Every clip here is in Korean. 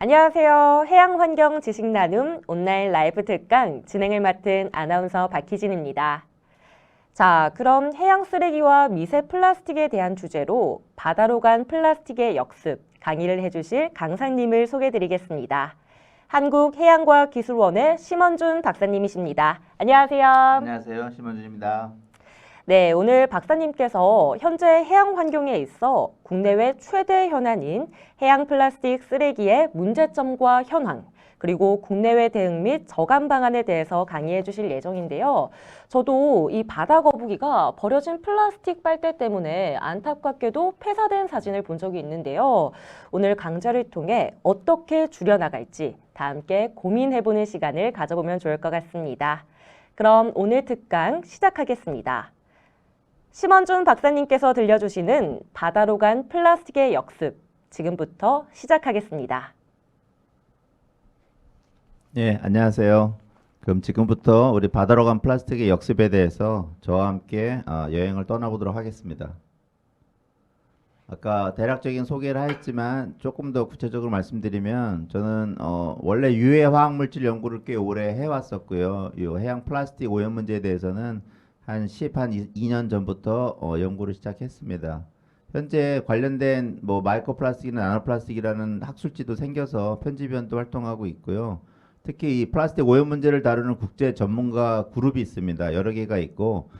안녕하세요. 해양환경 지식나눔 온라인 라이브 특강 진행을 맡은 아나운서 박희진입니다. 자, 그럼 해양 쓰레기와 미세 플라스틱에 대한 주제로 바다로 간 플라스틱의 역습 강의를 해주실 강사님을 소개해드리겠습니다. 한국해양과학기술원의 심원준 박사님이십니다. 안녕하세요. 안녕하세요. 심원준입니다. 네, 오늘 박사님께서 현재 해양 환경에 있어 국내외 최대 현안인 해양 플라스틱 쓰레기의 문제점과 현황, 그리고 국내외 대응 및 저감 방안에 대해서 강의해 주실 예정인데요. 저도 이 바다 거북이가 버려진 플라스틱 빨대 때문에 안타깝게도 폐사된 사진을 본 적이 있는데요. 오늘 강좌를 통해 어떻게 줄여나갈지 다 함께 고민해보는 시간을 가져보면 좋을 것 같습니다. 그럼 오늘 특강 시작하겠습니다. 심원준 박사님께서 들려주시는 바다로 간 플라스틱의 역습, 지금부터 시작하겠습니다. 네, 안녕하세요. 그럼 지금부터 우리 바다로 간 플라스틱의 역습에 대해서 저와 함께 여행을 떠나보도록 하겠습니다. 아까 대략적인 소개를 하였지만 조금 더 구체적으로 말씀드리면 저는 원래 유해 화학물질 연구를 꽤 오래 해왔었고요. 이 해양 플라스틱 오염 문제에 대해서는 한 2년 전부터 연구를 시작했습니다. 현재 관련된 뭐 마이크로 플라스틱이나 나노 플라스틱이라는 학술지도 생겨서 편집위원도 활동하고 있고요. 특히 이 플라스틱 오염 문제를 다루는 국제 전문가 그룹이 있습니다. 여러 개가 있고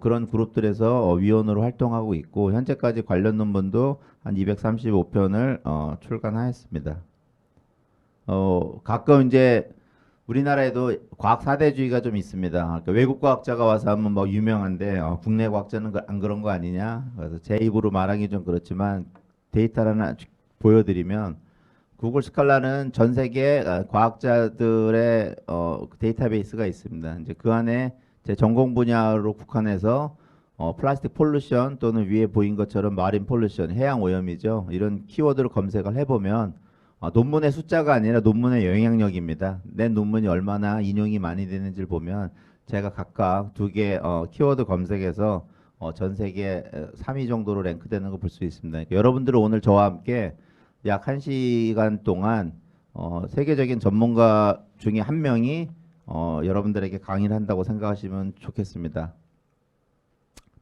그런 그룹들에서 위원으로 활동하고 있고 현재까지 관련 논문도 한 235편을 출간하였습니다. 가끔 이제 우리나라에도 과학 사대주의가 좀 있습니다. 그러니까 외국 과학자가 와서 하면 뭐 유명한데 국내 과학자는 안 그런 거 아니냐. 그래서 제 입으로 말하기 좀 그렇지만 데이터를 하나 보여드리면 구글 스칼라는 전 세계 과학자들의 데이터베이스가 있습니다. 이제 그 안에 제 전공 분야로 국한해서 플라스틱 폴루션 또는 위에 보인 것처럼 마린 폴루션, 해양 오염이죠. 이런 키워드를 검색을 해보면 논문의 숫자가 아니라 논문의 영향력입니다. 내 논문이 얼마나 인용이 많이 되는지를 보면 제가 각각 두 개 키워드 검색해서 전 세계 3위 정도로 랭크되는 거 볼 수 있습니다. 여러분들은 오늘 저와 함께 약 1시간 동안 세계적인 전문가 중에 한 명이 여러분들에게 강의를 한다고 생각하시면 좋겠습니다.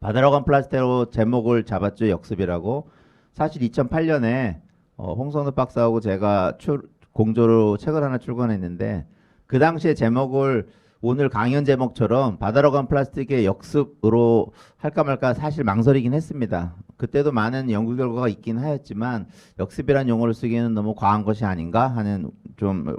바다로 간 플라스틱으로 제목을 잡았죠. 역습이라고. 사실 2008년에 홍선우 박사하고 제가 공조로 책을 하나 출간했는데 그 당시에 제목을 오늘 강연 제목처럼 바다로 간 플라스틱의 역습으로 할까 말까 사실 망설이긴 했습니다. 그때도 많은 연구 결과가 있긴 하였지만 역습이란 용어를 쓰기에는 너무 과한 것이 아닌가 하는 좀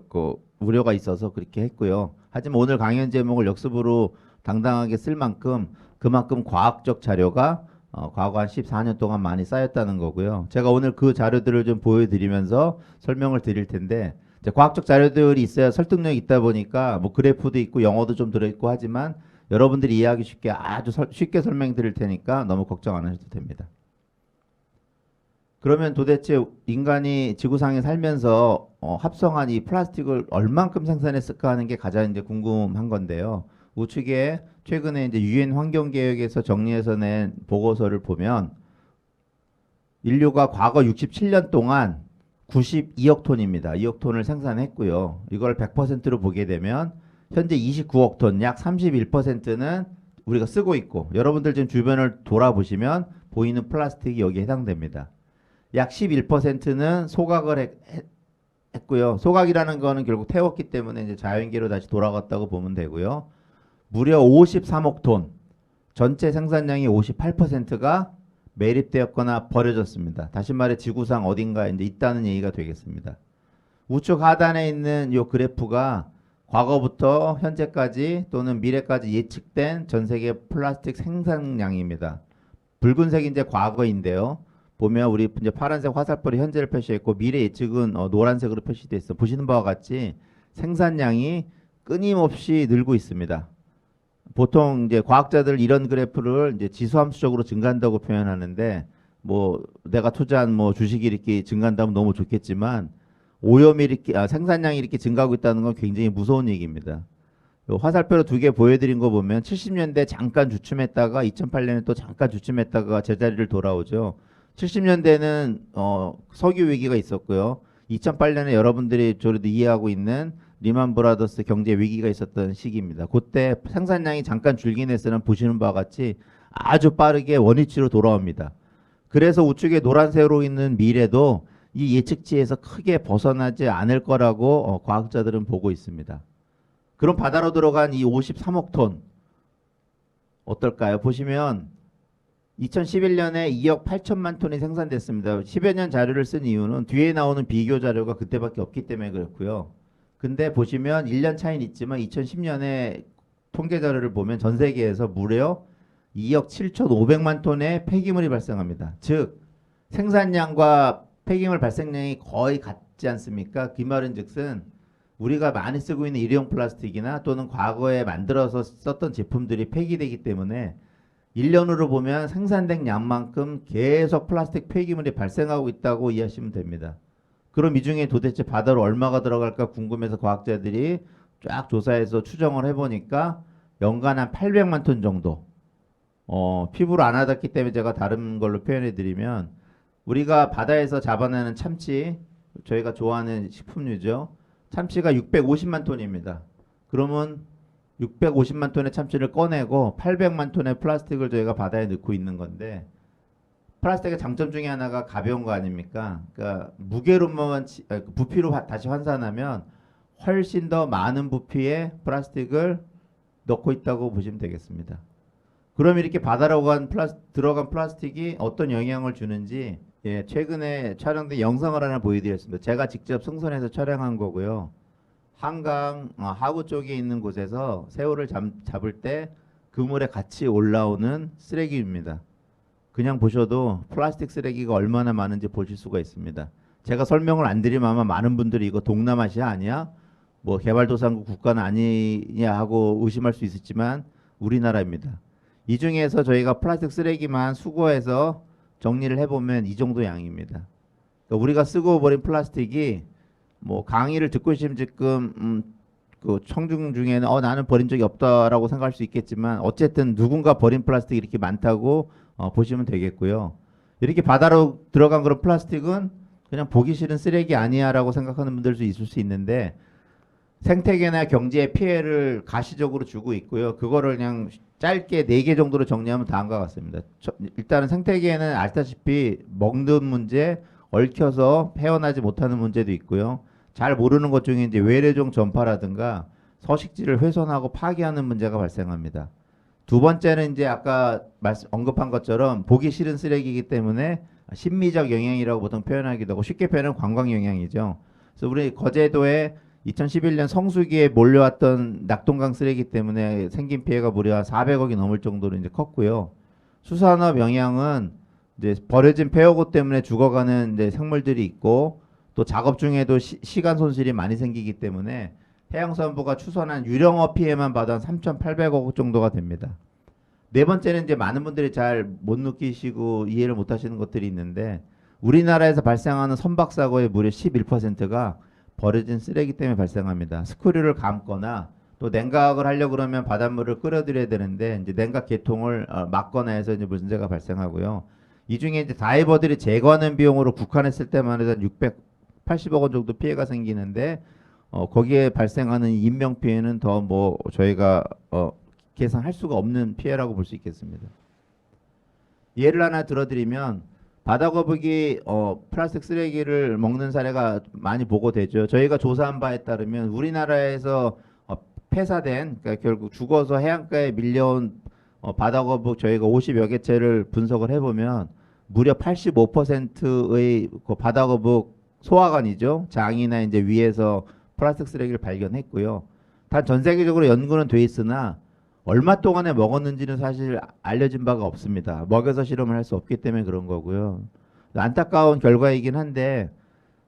우려가 있어서 그렇게 했고요. 하지만 오늘 강연 제목을 역습으로 당당하게 쓸 만큼 그만큼 과학적 자료가 과거 한 14년 동안 많이 쌓였다는 거고요. 제가 오늘 그 자료들을 좀 보여드리면서 설명을 드릴 텐데 이제 과학적 자료들이 있어야 설득력이 있다 보니까 뭐 그래프도 있고 영어도 좀 들어있고 하지만 여러분들이 이해하기 쉽게 아주 쉽게 설명드릴 테니까 너무 걱정 안 하셔도 됩니다. 그러면 도대체 인간이 지구상에 살면서 합성한 이 플라스틱을 얼만큼 생산했을까 하는 게 가장 이제 궁금한 건데요. 우측에 최근에 이제 유엔 환경개혁에서 정리해서 낸 보고서를 보면 인류가 과거 67년 동안 92억 톤입니다. 2억 톤을 생산했고요. 이걸 100%로 보게 되면 현재 29억 톤, 약 31%는 우리가 쓰고 있고 여러분들 지금 주변을 돌아보시면 보이는 플라스틱이 여기에 해당됩니다. 약 11%는 소각을 했고요. 소각이라는 거는 결국 태웠기 때문에 이제 자연계로 다시 돌아갔다고 보면 되고요. 무려 53억 톤, 전체 생산량의 58%가 매립되었거나 버려졌습니다. 다시 말해 지구상 어딘가에 이제 있다는 얘기가 되겠습니다. 우측 하단에 있는 이 그래프가 과거부터 현재까지 또는 미래까지 예측된 전 세계 플라스틱 생산량입니다. 붉은색이 이제 과거인데요. 보면 우리 이제 파란색 화살표로 현재를 표시했고 미래 예측은 노란색으로 표시되어 있어. 보시는 바와 같이 생산량이 끊임없이 늘고 있습니다. 보통 이제 과학자들 이런 그래프를 이제 지수함수적으로 증가한다고 표현하는데 뭐 내가 투자한 뭐 주식이 이렇게 증가한다면 너무 좋겠지만 오염이 이렇게 생산량이 이렇게 증가하고 있다는 건 굉장히 무서운 얘기입니다. 화살표로 두 개 보여드린 거 보면 70년대 잠깐 주춤했다가 2008년에 또 잠깐 주춤했다가 제자리를 돌아오죠. 70년대는 석유 위기가 있었고요. 2008년에 여러분들이 저도 이해하고 있는 리만 브라더스 경제 위기가 있었던 시기입니다. 그때 생산량이 잠깐 줄긴 했으나 보시는 바와 같이 아주 빠르게 원위치로 돌아옵니다. 그래서 우측에 노란색으로 있는 미래도 이 예측치에서 크게 벗어나지 않을 거라고 과학자들은 보고 있습니다. 그럼 바다로 들어간 이 53억 톤 어떨까요? 보시면 2011년에 2억 8천만 톤이 생산됐습니다. 10여 년 자료를 쓴 이유는 뒤에 나오는 비교 자료가 그때밖에 없기 때문에 그렇고요. 근데 보시면 1년 차이는 있지만 2010년에 통계 자료를 보면 전 세계에서 무려 2억 7,500만 톤의 폐기물이 발생합니다. 즉 생산량과 폐기물 발생량이 거의 같지 않습니까? 그 말은 즉슨 우리가 많이 쓰고 있는 일회용 플라스틱이나 또는 과거에 만들어서 썼던 제품들이 폐기되기 때문에 1년으로 보면 생산된 양만큼 계속 플라스틱 폐기물이 발생하고 있다고 이해하시면 됩니다. 그럼 이 중에 도대체 바다로 얼마가 들어갈까 궁금해서 과학자들이 쫙 조사해서 추정을 해보니까 연간 한 800만 톤 정도. 피부로 안 와닿기 때문에 제가 다른 걸로 표현해드리면 우리가 바다에서 잡아내는 참치, 저희가 좋아하는 식품류죠. 참치가 650만 톤입니다. 그러면 650만 톤의 참치를 꺼내고 800만 톤의 플라스틱을 저희가 바다에 넣고 있는 건데 플라스틱의 장점 중에 하나가 가벼운 거 아닙니까? 그러니까 무게로만 부피로 다시 환산하면 훨씬 더 많은 부피의 플라스틱을 넣고 있다고 보시면 되겠습니다. 그럼 이렇게 바다로 들어간 플라스틱이 어떤 영향을 주는지 최근에 촬영된 영상을 하나 보여드렸습니다. 제가 직접 승선해서 촬영한 거고요. 한강 하구 쪽에 있는 곳에서 새우를 잡을 때 그물에 같이 올라오는 쓰레기입니다. 그냥 보셔도 플라스틱 쓰레기가 얼마나 많은지 보실 수가 있습니다. 제가 설명을 안 드리면 아마 많은 분들이 이거 동남아시아 아니야? 뭐 개발도상국 국가는 아니냐 하고 의심할 수 있었지만 우리나라입니다. 이 중에서 저희가 플라스틱 쓰레기만 수거해서 정리를 해보면 이 정도 양입니다. 그러니까 우리가 쓰고 버린 플라스틱이 뭐 강의를 듣고 싶으면 지금 그 청중 중에는 나는 버린 적이 없다라고 생각할 수 있겠지만 어쨌든 누군가 버린 플라스틱이 이렇게 많다고 보시면 되겠고요. 이렇게 바다로 들어간 그런 플라스틱은 그냥 보기 싫은 쓰레기 아니야라고 생각하는 분들도 있을 수 있는데 생태계나 경제에 피해를 가시적으로 주고 있고요. 그거를 그냥 짧게 4개 정도로 정리하면 다음과 같습니다. 일단은 생태계에는 알다시피 먹는 문제, 얽혀서 헤어나지 못하는 문제도 있고요. 잘 모르는 것 중에 이제 외래종 전파라든가 서식지를 훼손하고 파괴하는 문제가 발생합니다. 두 번째는 이제 아까 언급한 것처럼 보기 싫은 쓰레기이기 때문에 심미적 영향이라고 보통 표현하기도 하고 쉽게 표현하면 관광 영향이죠. 그래서 우리 거제도에 2011년 성수기에 몰려왔던 낙동강 쓰레기 때문에 생긴 피해가 무려 400억이 넘을 정도로 이제 컸고요. 수산업 영향은 이제 버려진 폐허구 때문에 죽어가는 이제 생물들이 있고 또 작업 중에도 시간 손실이 많이 생기기 때문에 해양수산부가 추산한 유령어 피해만 봐도 한 3,800억 정도가 됩니다. 네 번째는 이제 많은 분들이 잘 못 느끼시고 이해를 못 하시는 것들이 있는데 우리나라에서 발생하는 선박사고의 무려 11%가 버려진 쓰레기 때문에 발생합니다. 스크류를 감거나 또 냉각을 하려고 그러면 바닷물을 끓여드려야 되는데 이제 냉각 계통을 막거나 해서 이제 문제가 발생하고요. 이 중에 이제 다이버들이 제거하는 비용으로 국한했을 때만 해도 680억 원 정도 피해가 생기는데 거기에 발생하는 인명 피해는 더 뭐 저희가 계산할 수가 없는 피해라고 볼 수 있겠습니다. 예를 하나 들어드리면 바다거북이 플라스틱 쓰레기를 먹는 사례가 많이 보고되죠. 저희가 조사한 바에 따르면 우리나라에서 폐사된 그러니까 결국 죽어서 해안가에 밀려온 바다거북 저희가 50여 개체를 분석을 해보면 무려 85%의 그 바다거북 소화관이죠. 장이나 이제 위에서 플라스틱 쓰레기를 발견했고요. 단 전 세계적으로 연구는 돼 있으나 얼마 동안에 먹었는지는 사실 알려진 바가 없습니다. 먹여서 실험을 할 수 없기 때문에 그런 거고요. 안타까운 결과이긴 한데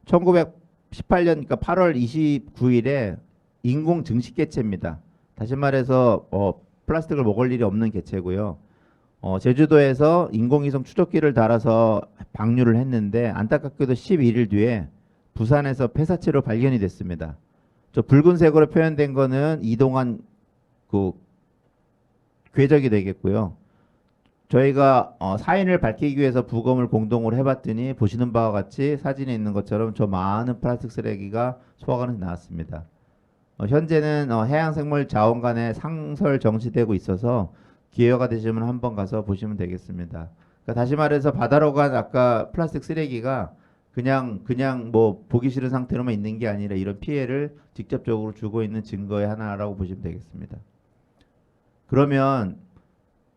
1918년 그러니까 8월 29일에 인공 증식 개체입니다. 다시 말해서 플라스틱을 먹을 일이 없는 개체고요. 제주도에서 인공위성 추적기를 달아서 방류를 했는데 안타깝게도 11일 뒤에 부산에서 폐사체로 발견이 됐습니다. 저 붉은색으로 표현된 거는 이동한 그 궤적이 되겠고요. 저희가 사인을 밝히기 위해서 부검을 공동으로 해봤더니 보시는 바와 같이 사진에 있는 것처럼 저 많은 플라스틱 쓰레기가 소화관에서 나왔습니다. 현재는 해양생물자원관에 상설 정지되고 있어서 기회가 되시면 한번 가서 보시면 되겠습니다. 그러니까 다시 말해서 바다로 간 아까 플라스틱 쓰레기가 그냥 뭐 보기 싫은 상태로만 있는 게 아니라 이런 피해를 직접적으로 주고 있는 증거의 하나라고 보시면 되겠습니다. 그러면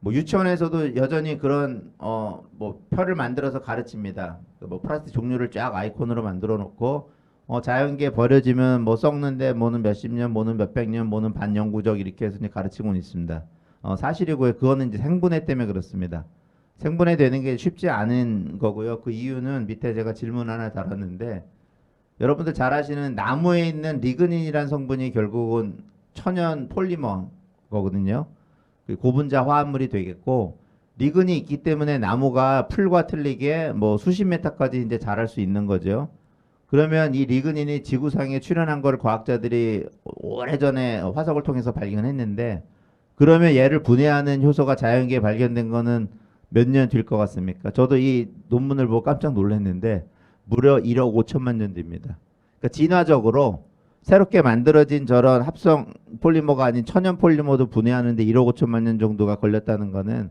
뭐 유치원에서도 여전히 그런 뭐 표를 만들어서 가르칩니다. 뭐 플라스틱 종류를 쫙 아이콘으로 만들어 놓고 자연계에 버려지면 뭐 썩는데 뭐는 몇십 년, 뭐는 몇백 년, 뭐는 반영구적 이렇게 해서 이제 가르치고는 있습니다. 사실이고요. 그거는 이제 생분해 때문에 그렇습니다. 생분해 되는 게 쉽지 않은 거고요. 그 이유는 밑에 제가 질문 하나 달았는데 여러분들 잘 아시는 나무에 있는 리그닌이라는 성분이 결국은 천연 폴리머 거거든요. 고분자 화합물이 되겠고 리근이 있기 때문에 나무가 풀과 틀리게 뭐 수십 메타까지 이제 자랄 수 있는 거죠. 그러면 이 리그닌이 지구상에 출현한 걸 과학자들이 오래전에 화석을 통해서 발견했는데 그러면 얘를 분해하는 효소가 자연계에 발견된 거는 몇 년 될 것 같습니까? 저도 이 논문을 보고 깜짝 놀랐는데 무려 1억 5천만 년 됩니다. 그러니까 진화적으로 새롭게 만들어진 저런 합성 폴리머가 아닌 천연 폴리머도 분해하는데 1억 5천만 년 정도가 걸렸다는 거는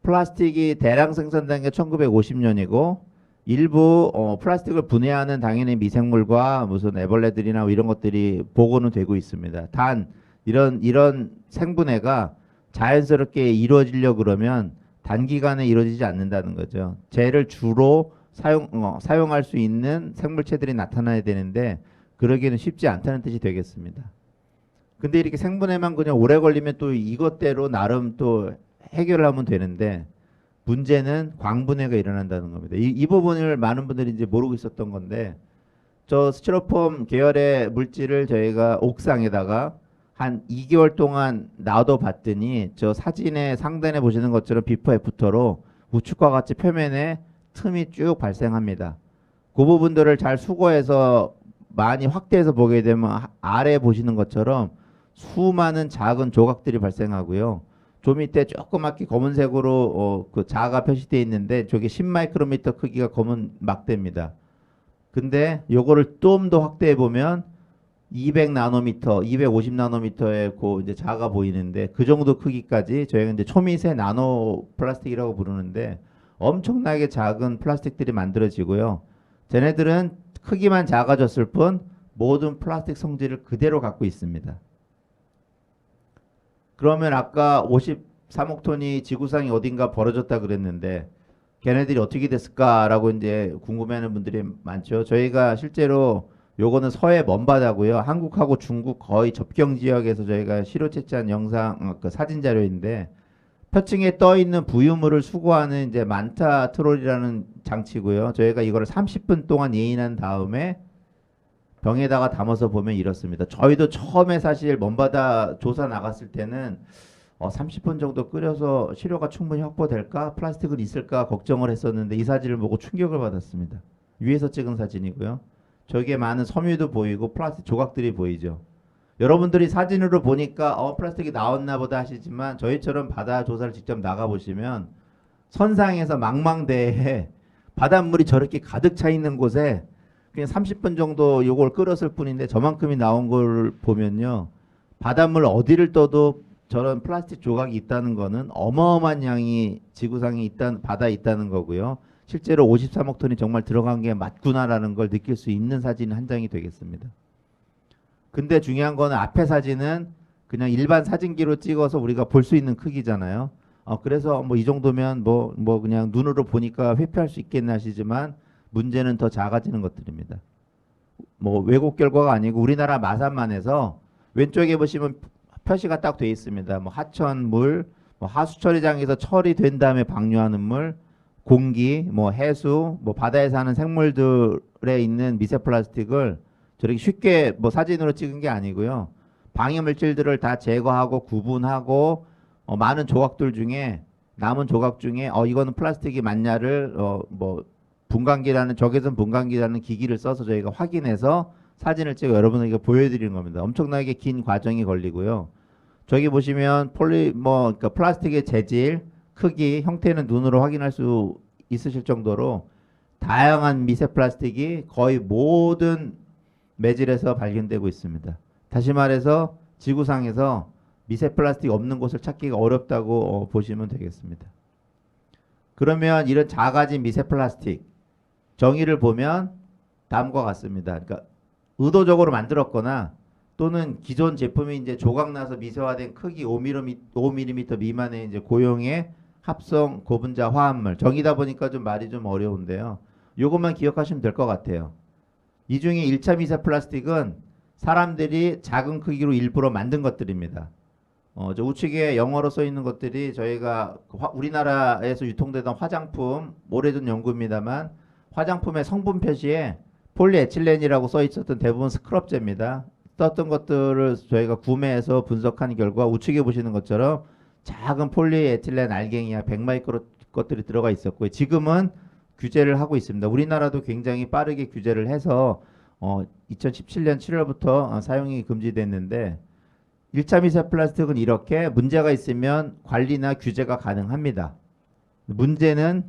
플라스틱이 대량 생산된 게 1950년이고 일부 플라스틱을 분해하는 당연히 미생물과 무슨 애벌레들이나 뭐 이런 것들이 보고는 되고 있습니다. 단 이런 생분해가 자연스럽게 이루어지려 그러면 단기간에 이루어지지 않는다는 거죠. 쟤를 주로 사용할 수 있는 생물체들이 나타나야 되는데 그러기는 쉽지 않다는 뜻이 되겠습니다. 근데 이렇게 생분해만 그냥 오래 걸리면 또 이것대로 나름 또 해결을 하면 되는데 문제는 광분해가 일어난다는 겁니다. 이 부분을 많은 분들이 이제 모르고 있었던 건데 저 스티로폼 계열의 물질을 저희가 옥상에다가 한 2개월 동안 놔둬 봤더니 저 사진에 상단에 보시는 것처럼 비포 애프터로 우측과 같이 표면에 틈이 쭉 발생합니다. 그 부분들을 잘 수거해서 많이 확대해서 보게 되면 아래 보시는 것처럼 수많은 작은 조각들이 발생하고요. 저 밑에 조그맣게 검은색으로 그 자가 표시되어 있는데 저게 10마이크로미터 크기가 검은 막대입니다. 근데 요거를 좀 더 확대해 보면 200나노미터, 250나노미터의 그 이제 자가 보이는데 그 정도 크기까지 저희가 이제 초미세 나노 플라스틱이라고 부르는데 엄청나게 작은 플라스틱들이 만들어지고요. 쟤네들은 크기만 작아졌을 뿐 모든 플라스틱 성질을 그대로 갖고 있습니다. 그러면 아까 53억 톤이 지구상에 어딘가 벌어졌다 그랬는데 걔네들이 어떻게 됐을까라고 이제 궁금해하는 분들이 많죠. 저희가 실제로 요거는 서해 먼바다고요. 한국하고 중국 거의 접경 지역에서 저희가 시료 채취한 영상 그 사진 자료인데 표층에 떠 있는 부유물을 수거하는 이제 만타 트롤이라는 장치고요. 저희가 이거를 30분 동안 예인한 다음에 병에다가 담아서 보면 이렇습니다. 저희도 처음에 사실 먼바다 조사 나갔을 때는 30분 정도 끓여서 시료가 충분히 확보될까? 플라스틱은 있을까? 걱정을 했었는데 이 사진을 보고 충격을 받았습니다. 위에서 찍은 사진이고요. 저기에 많은 섬유도 보이고 플라스틱 조각들이 보이죠. 여러분들이 사진으로 보니까 플라스틱이 나왔나 보다 하시지만 저희처럼 바다 조사를 직접 나가보시면 선상에서 망망대해에 바닷물이 저렇게 가득 차 있는 곳에 그냥 30분 정도 이걸 끓였을 뿐인데 저만큼이 나온 걸 보면요. 바닷물 어디를 떠도 저런 플라스틱 조각이 있다는 거는 어마어마한 양이 지구상에 바다에 있다는 거고요. 실제로 53억 톤이 정말 들어간 게 맞구나라는 걸 느낄 수 있는 사진 한 장이 되겠습니다. 근데 중요한 거는 앞에 사진은 그냥 일반 사진기로 찍어서 우리가 볼 수 있는 크기잖아요. 그래서 뭐 이 정도면 뭐 그냥 눈으로 보니까 회피할 수 있겠네 하시지만 문제는 더 작아지는 것들입니다. 뭐 외국 결과가 아니고 우리나라 마산만에서 왼쪽에 보시면 표시가 딱 돼 있습니다. 뭐 하천물, 뭐 하수 처리장에서 처리된 다음에 방류하는 물, 공기, 뭐 해수, 뭐 바다에 사는 생물들에 있는 미세 플라스틱을 저렇게 쉽게 뭐 사진으로 찍은 게 아니고요. 방해 물질들을 다 제거하고 구분하고 많은 조각들 중에 남은 조각 중에 이거는 플라스틱이 맞냐를 뭐 분광기라는 적외선 분광기라는 기기를 써서 저희가 확인해서 사진을 찍어 여러분에게 보여드리는 겁니다. 엄청나게 긴 과정이 걸리고요. 저기 보시면 그러니까 플라스틱의 재질, 크기, 형태는 눈으로 확인할 수 있으실 정도로 다양한 미세 플라스틱이 거의 모든 매질에서 발견되고 있습니다. 다시 말해서 지구상에서 미세 플라스틱 없는 곳을 찾기가 어렵다고 보시면 되겠습니다. 그러면 이런 작아진 미세 플라스틱 정의를 보면 다음과 같습니다. 그러니까 의도적으로 만들었거나 또는 기존 제품이 이제 조각나서 미세화된 크기 5mm 미만의 이제 고용의 합성 고분자 화합물. 정의다 보니까 좀 말이 좀 어려운데요. 요것만 기억하시면 될 것 같아요. 이 중에 1차 미세 플라스틱은 사람들이 작은 크기로 일부러 만든 것들입니다. 저 우측에 영어로 써 있는 것들이 저희가 우리나라에서 유통되던 화장품, 오래전 연구입니다만 화장품의 성분 표시에 폴리에틸렌이라고 써 있었던 대부분 스크럽제입니다. 썼던 것들을 저희가 구매해서 분석한 결과 우측에 보시는 것처럼 작은 폴리에틸렌 알갱이와 100마이크로 것들이 들어가 있었고요. 지금은 규제를 하고 있습니다. 우리나라도 굉장히 빠르게 규제를 해서 2017년 7월부터 사용이 금지됐는데 1차 미세 플라스틱은 이렇게 문제가 있으면 관리나 규제가 가능합니다. 문제는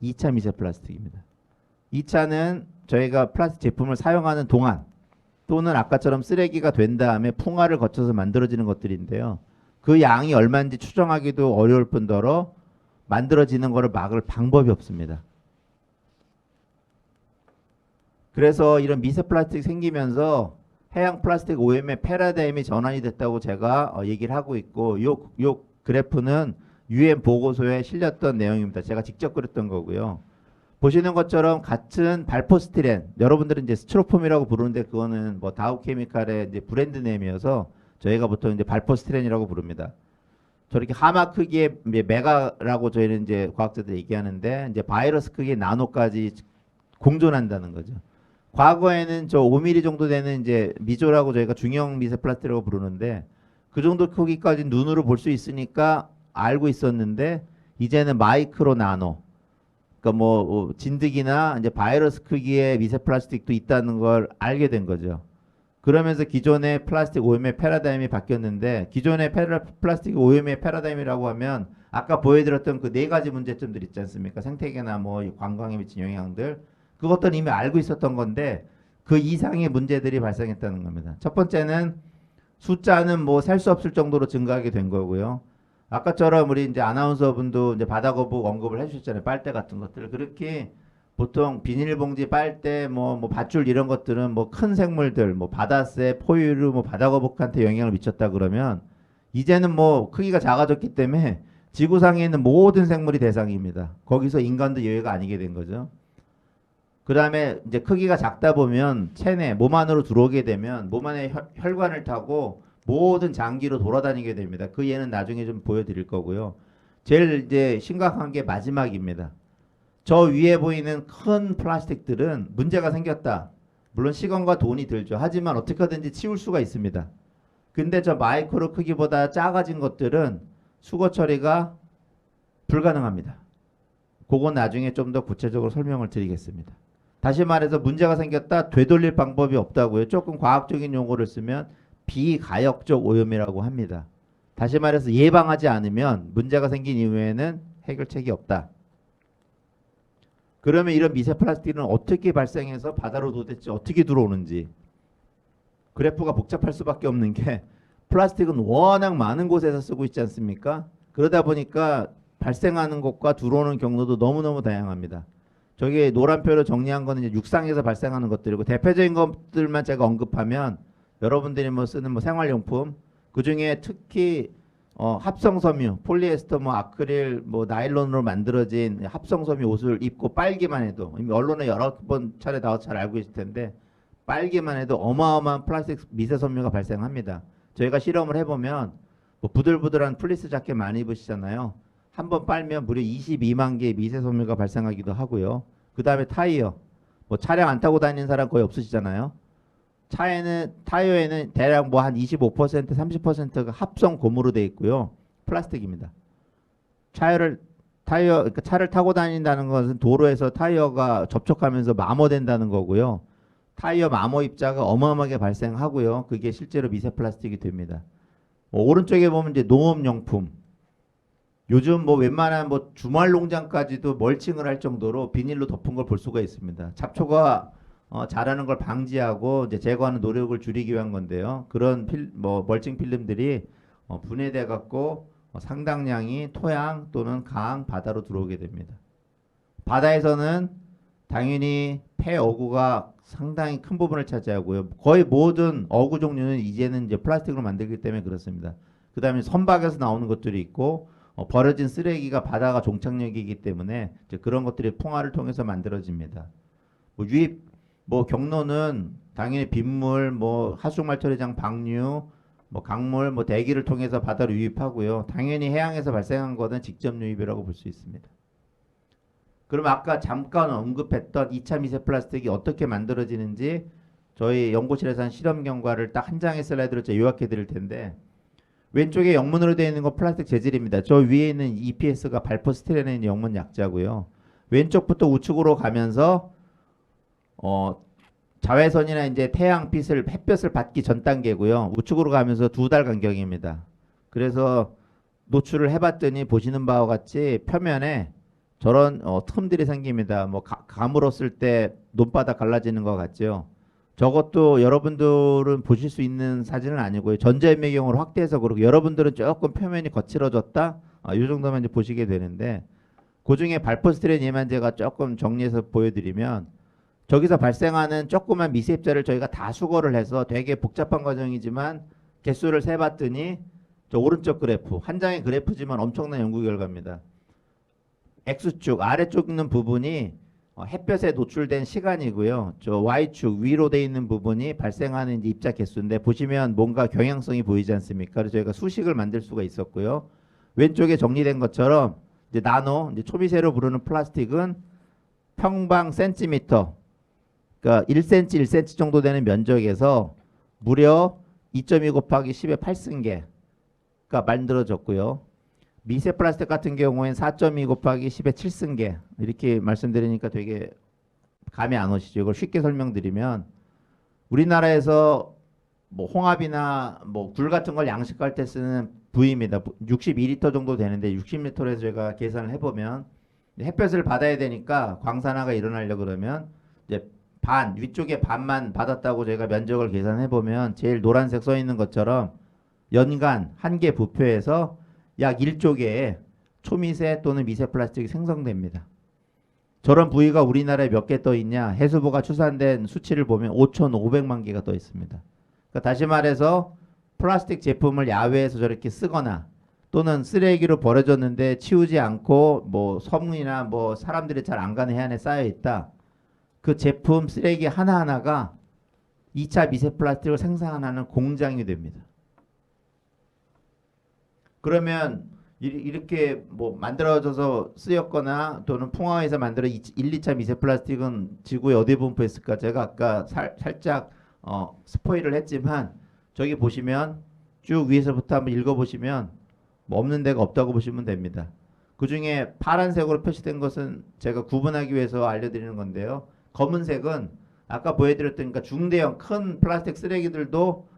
2차 미세 플라스틱입니다. 2차는 저희가 플라스틱 제품을 사용하는 동안 또는 아까처럼 쓰레기가 된 다음에 풍화를 거쳐서 만들어지는 것들인데요. 그 양이 얼마인지 추정하기도 어려울 뿐더러 만들어지는 것을 막을 방법이 없습니다. 그래서 이런 미세 플라스틱 생기면서 해양 플라스틱 오염의 패러다임이 전환이 됐다고 제가 얘기를 하고 있고 요 그래프는 UN 보고서에 실렸던 내용입니다. 제가 직접 그렸던 거고요. 보시는 것처럼 같은 발포스티렌, 여러분들은 이제 스티로폼이라고 부르는데 그거는 뭐 다우케미칼의 이제 브랜드 네임이어서 저희가 보통 이제 발포스티렌이라고 부릅니다. 저렇게 하마 크기의 메가라고 저희는 이제 과학자들이 얘기하는데 이제 바이러스 크기의 나노까지 공존한다는 거죠. 과거에는 저 5mm 정도 되는 이제 미조라고 저희가 중형 미세 플라스틱이라고 부르는데 그 정도 크기까지 눈으로 볼 수 있으니까 알고 있었는데 이제는 마이크로 나노, 그러니까 뭐 진드기나 이제 바이러스 크기의 미세 플라스틱도 있다는 걸 알게 된 거죠. 그러면서 기존의 플라스틱 오염의 패러다임이 바뀌었는데 기존의 플라스틱 오염의 패러다임이라고 하면 아까 보여드렸던 그 네 가지 문제점들 있지 않습니까? 생태계나 뭐 관광에 미친 영향들 그것들은 이미 알고 있었던 건데 그 이상의 문제들이 발생했다는 겁니다. 첫 번째는 숫자는 뭐 셀 수 없을 정도로 증가하게 된 거고요. 아까처럼 우리 이제 아나운서 분도 이제 바다거북 언급을 해주셨잖아요. 빨대 같은 것들. 그렇게 보통 비닐봉지, 빨대, 뭐 밧줄 이런 것들은 뭐 큰 생물들, 뭐 바다새, 포유류, 뭐 바다거북한테 영향을 미쳤다 그러면 이제는 뭐 크기가 작아졌기 때문에 지구상에 있는 모든 생물이 대상입니다. 거기서 인간도 예외가 아니게 된 거죠. 그 다음에 이제 크기가 작다 보면 체내, 몸 안으로 들어오게 되면 몸 안에 혈관을 타고 모든 장기로 돌아다니게 됩니다. 그 예는 나중에 좀 보여드릴 거고요. 제일 이제 심각한 게 마지막입니다. 저 위에 보이는 큰 플라스틱들은 문제가 생겼다. 물론 시간과 돈이 들죠. 하지만 어떻게든지 치울 수가 있습니다. 근데 저 마이크로 크기보다 작아진 것들은 수거 처리가 불가능합니다. 그건 나중에 좀 더 구체적으로 설명을 드리겠습니다. 다시 말해서 문제가 생겼다 되돌릴 방법이 없다고요. 조금 과학적인 용어를 쓰면 비가역적 오염이라고 합니다. 다시 말해서 예방하지 않으면 문제가 생긴 이후에는 해결책이 없다. 그러면 이런 미세 플라스틱은 어떻게 발생해서 바다로 도대체 어떻게 들어오는지 그래프가 복잡할 수밖에 없는 게 플라스틱은 워낙 많은 곳에서 쓰고 있지 않습니까? 그러다 보니까 발생하는 곳과 들어오는 경로도 너무너무 다양합니다. 저기 노란표로 정리한 거는 이제 육상에서 발생하는 것들이고 대표적인 것들만 제가 언급하면 여러분들이 뭐 쓰는 뭐 생활용품 그 중에 특히 합성섬유, 폴리에스터, 뭐 아크릴, 뭐 나일론으로 만들어진 합성섬유 옷을 입고 빨기만 해도 이미 언론에 여러 번 차례 나와서 잘 알고 계실 텐데 빨기만 해도 어마어마한 플라스틱 미세섬유가 발생합니다. 저희가 실험을 해보면 뭐 부들부들한 플리스 자켓 많이 입으시잖아요. 한번 빨면 무려 22만 개의 미세섬유가 발생하기도 하고요. 그 다음에 타이어, 뭐 차량 안 타고 다니는 사람 거의 없으시잖아요. 타이어에는 대략 뭐 한 25%, 30%가 합성 고무로 되어 있고요. 플라스틱입니다. 그러니까 차를 타고 다닌다는 것은 도로에서 타이어가 접촉하면서 마모된다는 거고요. 타이어 마모 입자가 어마어마하게 발생하고요. 그게 실제로 미세 플라스틱이 됩니다. 오른쪽에 보면 이제 농업용품, 요즘 뭐 웬만한 뭐 주말 농장까지도 멀칭을 할 정도로 비닐로 덮은 걸 볼 수가 있습니다. 잡초가 자라는 걸 방지하고 이제 제거하는 노력을 줄이기 위한 건데요. 그런 뭐 멀칭 필름들이 분해돼 갖고 상당량이 토양 또는 강, 바다로 들어오게 됩니다. 바다에서는 당연히 폐어구가 상당히 큰 부분을 차지하고요. 거의 모든 어구 종류는 이제는 이제 플라스틱으로 만들기 때문에 그렇습니다. 그 다음에 선박에서 나오는 것들이 있고 버려진 쓰레기가 바다가 종착역이기 때문에 이제 그런 것들이 풍화를 통해서 만들어집니다. 뭐 유입 뭐 경로는 당연히 빗물, 뭐 하수말 처리장 방류, 뭐 강물, 뭐 대기를 통해서 바다로 유입하고요. 당연히 해양에서 발생한 것은 직접 유입이라고 볼 수 있습니다. 그럼 아까 잠깐 언급했던 2차 미세 플라스틱이 어떻게 만들어지는지 저희 연구실에서 한 실험 경과를 딱 한 장의 슬라이드로 제가 요약해 드릴 텐데, 왼쪽에 영문으로 되어 있는 건 플라스틱 재질입니다. 저 위에 있는 EPS가 발포스티렌의 영문 약자고요. 왼쪽부터 우측으로 가면서 자외선이나 이제 태양빛을 햇볕을 받기 전 단계고요. 우측으로 가면서 2달 간격입니다. 그래서 노출을 해봤더니 보시는 바와 같이 표면에 저런 틈들이 생깁니다. 뭐 가물었을 때 논바닥 갈라지는 것 같죠. 저것도 여러분들은 보실 수 있는 사진은 아니고요. 전자현미경으로 확대해서 그렇고 여러분들은 조금 표면이 거칠어졌다. 이 정도만 이제 보시게 되는데, 그 중에 발포스티렌 예만제가 조금 정리해서 보여드리면, 저기서 발생하는 조그만 미세입자를 저희가 다 수거를 해서 되게 복잡한 과정이지만 개수를 세봤더니 저 오른쪽 그래프, 한 장의 그래프지만 엄청난 연구 결과입니다. X축 아래쪽 있는 부분이 햇볕에 노출된 시간이고요. 저 Y축 위로 돼 있는 부분이 발생하는 이제 입자 개수인데, 보시면 뭔가 경향성이 보이지 않습니까? 그래서 저희가 수식을 만들 수가 있었고요. 왼쪽에 정리된 것처럼 이제 나노, 이제 초미세로 부르는 플라스틱은 평방 센티미터, 그러니까 1cm, 1cm 정도 되는 면적에서 무려 2.2 곱하기 10의 8승계가 만들어졌고요. 미세 플라스틱 같은 경우에는 4.2 곱하기 10의 7승계, 이렇게 말씀드리니까 되게 감이 안 오시죠. 이걸 쉽게 설명드리면, 우리나라에서 뭐 홍합이나 뭐 굴 같은 걸 양식할 때 쓰는 부위입니다. 62리터 정도 되는데 60리터에서 제가 계산을 해보면, 햇볕을 받아야 되니까 광산화가 일어나려 그러면 이제 위쪽에 반만 받았다고 제가 면적을 계산해보면 제일 노란색 써 있는 것처럼 연간 한 개 부표에서 약 1조 개의 초미세 또는 미세 플라스틱이 생성됩니다. 저런 부위가 우리나라에 몇 개 떠 있냐? 해수부가 추산된 수치를 보면 5,500만 개가 떠 있습니다. 그러니까 다시 말해서 플라스틱 제품을 야외에서 저렇게 쓰거나 또는 쓰레기로 버려졌는데 치우지 않고 뭐 섬이나 뭐 사람들이 잘 안 가는 해안에 쌓여 있다. 그 제품 쓰레기 하나하나가 2차 미세 플라스틱을 생산하는 공장이 됩니다. 그러면 이렇게 뭐 만들어져서 쓰였거나 또는 풍화해서 만들어 1, 2차 미세 플라스틱은 지구에 어디 분포했을까? 제가 아까 살짝 스포일을 했지만, 저기 보시면 쭉 위에서부터 한번 읽어보시면 뭐 없는 데가 없다고 보시면 됩니다. 그 중에 파란색으로 표시된 것은 제가 구분하기 위해서 알려드리는 건데요. 검은색은 아까 보여드렸던, 그러니까 중대형 큰 플라스틱 쓰레기들도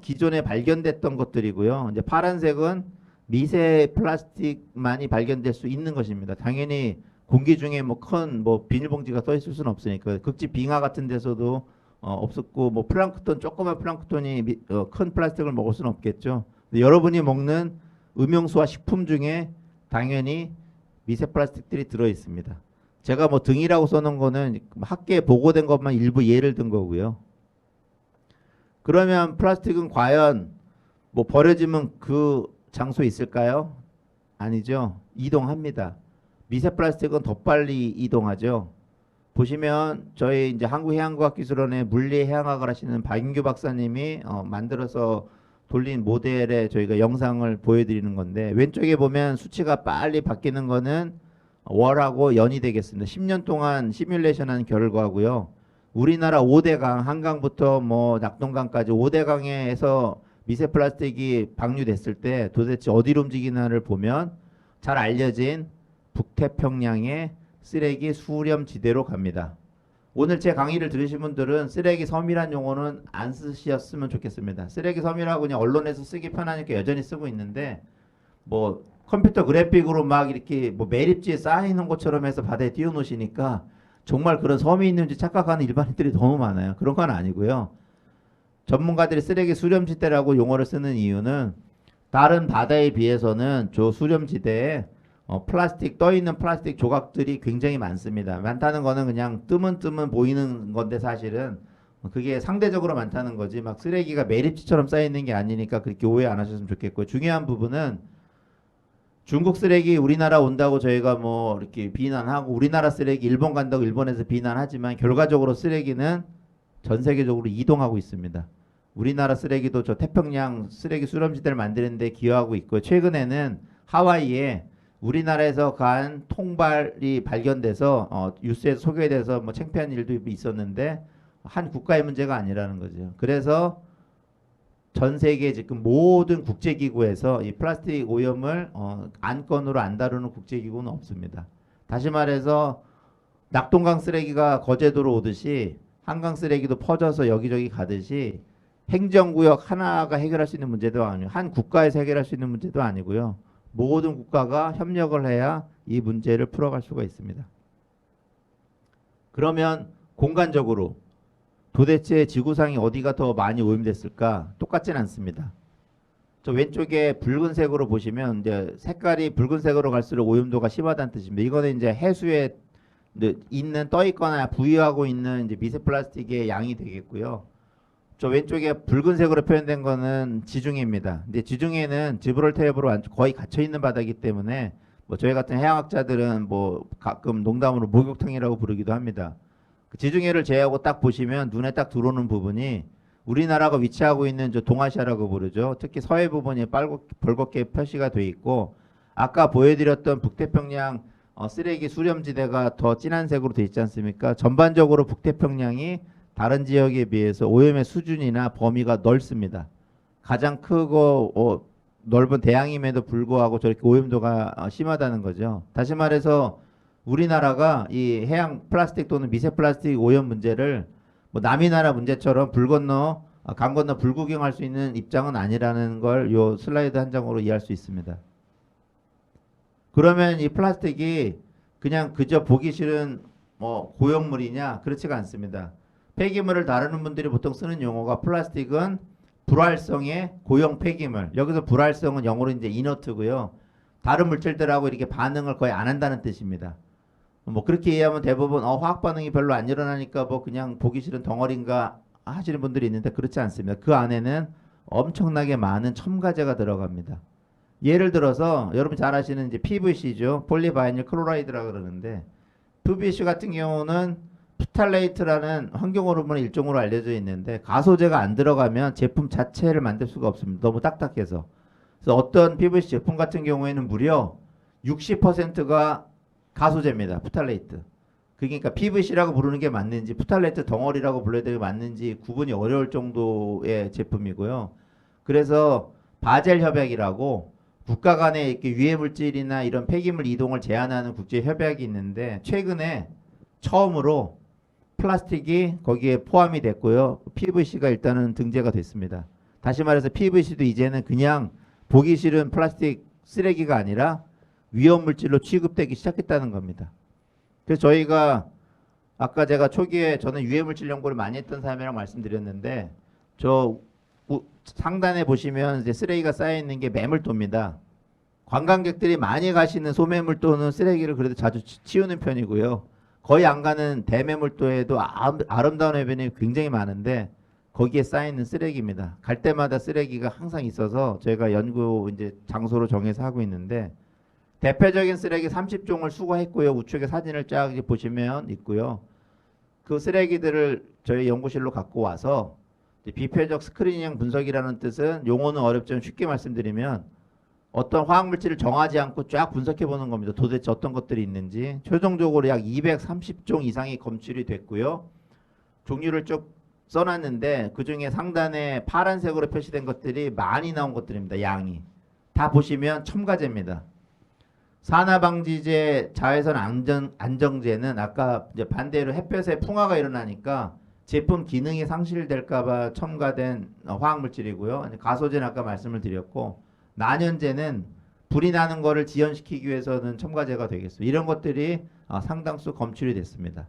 기존에 발견됐던 것들이고요. 이제 파란색은 미세 플라스틱만이 발견될 수 있는 것입니다. 당연히 공기 중에 뭐 큰 뭐 비닐봉지가 떠 있을 수는 없으니까. 극지 빙하 같은 데서도 없었고, 뭐 플랑크톤, 조그만 플랑크톤이 큰 플라스틱을 먹을 수는 없겠죠. 여러분이 먹는 음용수와 식품 중에 당연히 미세 플라스틱들이 들어 있습니다. 제가 뭐 등이라고 써놓은 거는 학계에 보고된 것만 일부 예를 든 거고요. 그러면 플라스틱은 과연 뭐 버려지면 그 장소에 있을까요? 아니죠. 이동합니다. 미세 플라스틱은 더 빨리 이동하죠. 보시면 저희 이제 한국해양과학기술원의 물리해양학을 하시는 박인규 박사님이 만들어서 돌린 모델에 저희가 영상을 보여드리는 건데, 왼쪽에 보면 수치가 빨리 바뀌는 거는 월하고 연이 되겠습니다. 10년 동안 시뮬레이션한 결과고요. 우리나라 5대강, 한강부터 뭐 낙동강까지 5대강에서 미세 플라스틱이 방류됐을 때 도대체 어디로 움직이나를 보면 잘 알려진 북태평양의 쓰레기 수렴지대로 갑니다. 오늘 제 강의를 들으신 분들은 쓰레기 섬이란 용어는 안 쓰셨으면 좋겠습니다. 쓰레기 섬이라고 그냥 언론에서 쓰기 편하니까 여전히 쓰고 있는데, 뭐 컴퓨터 그래픽으로 막 이렇게 뭐 매립지에 쌓이는 것처럼 해서 바다에 띄워놓으시니까 정말 그런 섬이 있는지 착각하는 일반인들이 너무 많아요. 그런 건 아니고요. 전문가들이 쓰레기 수렴지대라고 용어를 쓰는 이유는 다른 바다에 비해서는 저 수렴지대에 플라스틱 떠 있는 플라스틱 조각들이 굉장히 많습니다. 많다는 거는 그냥 뜨문뜨문 보이는 건데 사실은 그게 상대적으로 많다는 거지 막 쓰레기가 매립지처럼 쌓여 있는 게 아니니까 그렇게 오해 안 하셨으면 좋겠고요. 중요한 부분은 중국 쓰레기 우리나라 온다고 저희가 뭐 이렇게 비난하고 우리나라 쓰레기 일본 간다고 일본에서 비난하지만 결과적으로 쓰레기는 전 세계적으로 이동하고 있습니다. 우리나라 쓰레기도 저 태평양 쓰레기 수렴지대를 만드는데 기여하고 있고요. 최근에는 하와이에 우리나라에서 간 통발이 발견돼서 뉴스에서 소개돼서 뭐 창피한 일도 있었는데 한 국가의 문제가 아니라는 거죠. 그래서 전 세계 지금 모든 국제기구에서 이 플라스틱 오염을 안건으로 안 다루는 국제기구는 없습니다. 다시 말해서 낙동강 쓰레기가 거제도로 오듯이 한강 쓰레기도 퍼져서 여기저기 가듯이 행정구역 하나가 해결할 수 있는 문제도 아니고 한 국가에서 해결할 수 있는 문제도 아니고요. 모든 국가가 협력을 해야 이 문제를 풀어갈 수가 있습니다. 그러면 공간적으로 도대체 지구상이 어디가 더 많이 오염됐을까? 똑같진 않습니다. 저 왼쪽에 붉은색으로 보시면 이제 색깔이 붉은색으로 갈수록 오염도가 심하다는 뜻입니다. 이거는 이제 해수에 있는 떠 있거나 부유하고 있는 이제 미세 플라스틱의 양이 되겠고요. 저 왼쪽에 붉은색으로 표현된 거는 지중해입니다. 근데 지중해는 지브롤터협으로 거의 갇혀 있는 바다이기 때문에 뭐 저희 같은 해양학자들은 뭐 가끔 농담으로 목욕탕이라고 부르기도 합니다. 지중해를 제외하고 딱 보시면 눈에 딱 들어오는 부분이 우리나라가 위치하고 있는 저 동아시아라고 부르죠. 특히 서해 부분이 벌겋게 표시가 돼 있고 아까 보여드렸던 북태평양 쓰레기 수렴지대가 더 진한 색으로 돼 있지 않습니까? 전반적으로 북태평양이 다른 지역에 비해서 오염의 수준이나 범위가 넓습니다. 가장 크고 넓은 대양임에도 불구하고 저렇게 오염도가 심하다는 거죠. 다시 말해서 우리나라가 이 해양 플라스틱 또는 미세 플라스틱 오염 문제를 뭐 남이 나라 문제처럼 강 건너 불구경할 수 있는 입장은 아니라는 걸 요 슬라이드 한 장으로 이해할 수 있습니다. 그러면 이 플라스틱이 그냥 그저 보기 싫은 고용물이냐? 그렇지가 않습니다. 폐기물을 다루는 분들이 보통 쓰는 용어가 플라스틱은 불활성의 고용 폐기물. 여기서 불활성은 영어로 이제 이너트고요. 다른 물질들하고 이렇게 반응을 거의 안 한다는 뜻입니다. 뭐 그렇게 이해하면 대부분 화학 반응이 별로 안 일어나니까 뭐 그냥 보기 싫은 덩어리인가 하시는 분들이 있는데 그렇지 않습니다. 그 안에는 엄청나게 많은 첨가제가 들어갑니다. 예를 들어서 여러분 잘 아시는 이제 PVC죠. 폴리바이닐 클로라이드라 그러는데 PVC 같은 경우는 피탈레이트라는 환경 호르몬의 일종으로 알려져 있는데 가소제가 안 들어가면 제품 자체를 만들 수가 없습니다. 너무 딱딱해서. 그래서 어떤 PVC 제품 같은 경우에는 무려 60%가 가소제입니다. 피탈레이트. 그러니까 PVC라고 부르는 게 맞는지 피탈레이트 덩어리라고 불러야 되는 게 맞는지 구분이 어려울 정도의 제품이고요. 그래서 바젤 협약이라고 국가 간에 이렇게 유해 물질이나 이런 폐기물 이동을 제한하는 국제 협약이 있는데 최근에 처음으로 플라스틱이 거기에 포함이 됐고요. PVC가 일단은 등재가 됐습니다. 다시 말해서 PVC도 이제는 그냥 보기 싫은 플라스틱 쓰레기가 아니라 위험 물질로 취급되기 시작했다는 겁니다. 그래서 저희가 아까 제가 초기에 저는 유해 물질 연구를 많이 했던 사람이라고 말씀드렸는데 저 상단에 보시면 이제 쓰레기가 쌓여 있는 게 매물도입니다. 관광객들이 많이 가시는 소매물도는 쓰레기를 그래도 자주 치우는 편이고요. 거의 안 가는 대매물도에도 아름다운 해변이 굉장히 많은데 거기에 쌓이는 쓰레기입니다. 갈 때마다 쓰레기가 항상 있어서 저희가 연구 이제 장소로 정해서 하고 있는데 대표적인 쓰레기 30종을 수거했고요. 우측에 사진을 쫙 보시면 있고요. 그 쓰레기들을 저희 연구실로 갖고 와서 비표적 스크리닝 분석이라는 뜻은 용어는 어렵지만 쉽게 말씀드리면 어떤 화학물질을 정하지 않고 쫙 분석해 보는 겁니다. 도대체 어떤 것들이 있는지. 최종적으로 약 230종 이상이 검출이 됐고요. 종류를 쭉 써놨는데 그 중에 상단에 파란색으로 표시된 것들이 많이 나온 것들입니다. 양이. 다 보시면 첨가제입니다. 산화방지제, 자외선 안정제는 아까 이제 반대로 햇볕에 풍화가 일어나니까 제품 기능이 상실될까봐 첨가된 화학물질이고요. 가소제는 아까 말씀을 드렸고 난연제는 불이 나는 거를 지연시키기 위해서는 첨가제가 되겠어요. 이런 것들이 상당수 검출이 됐습니다.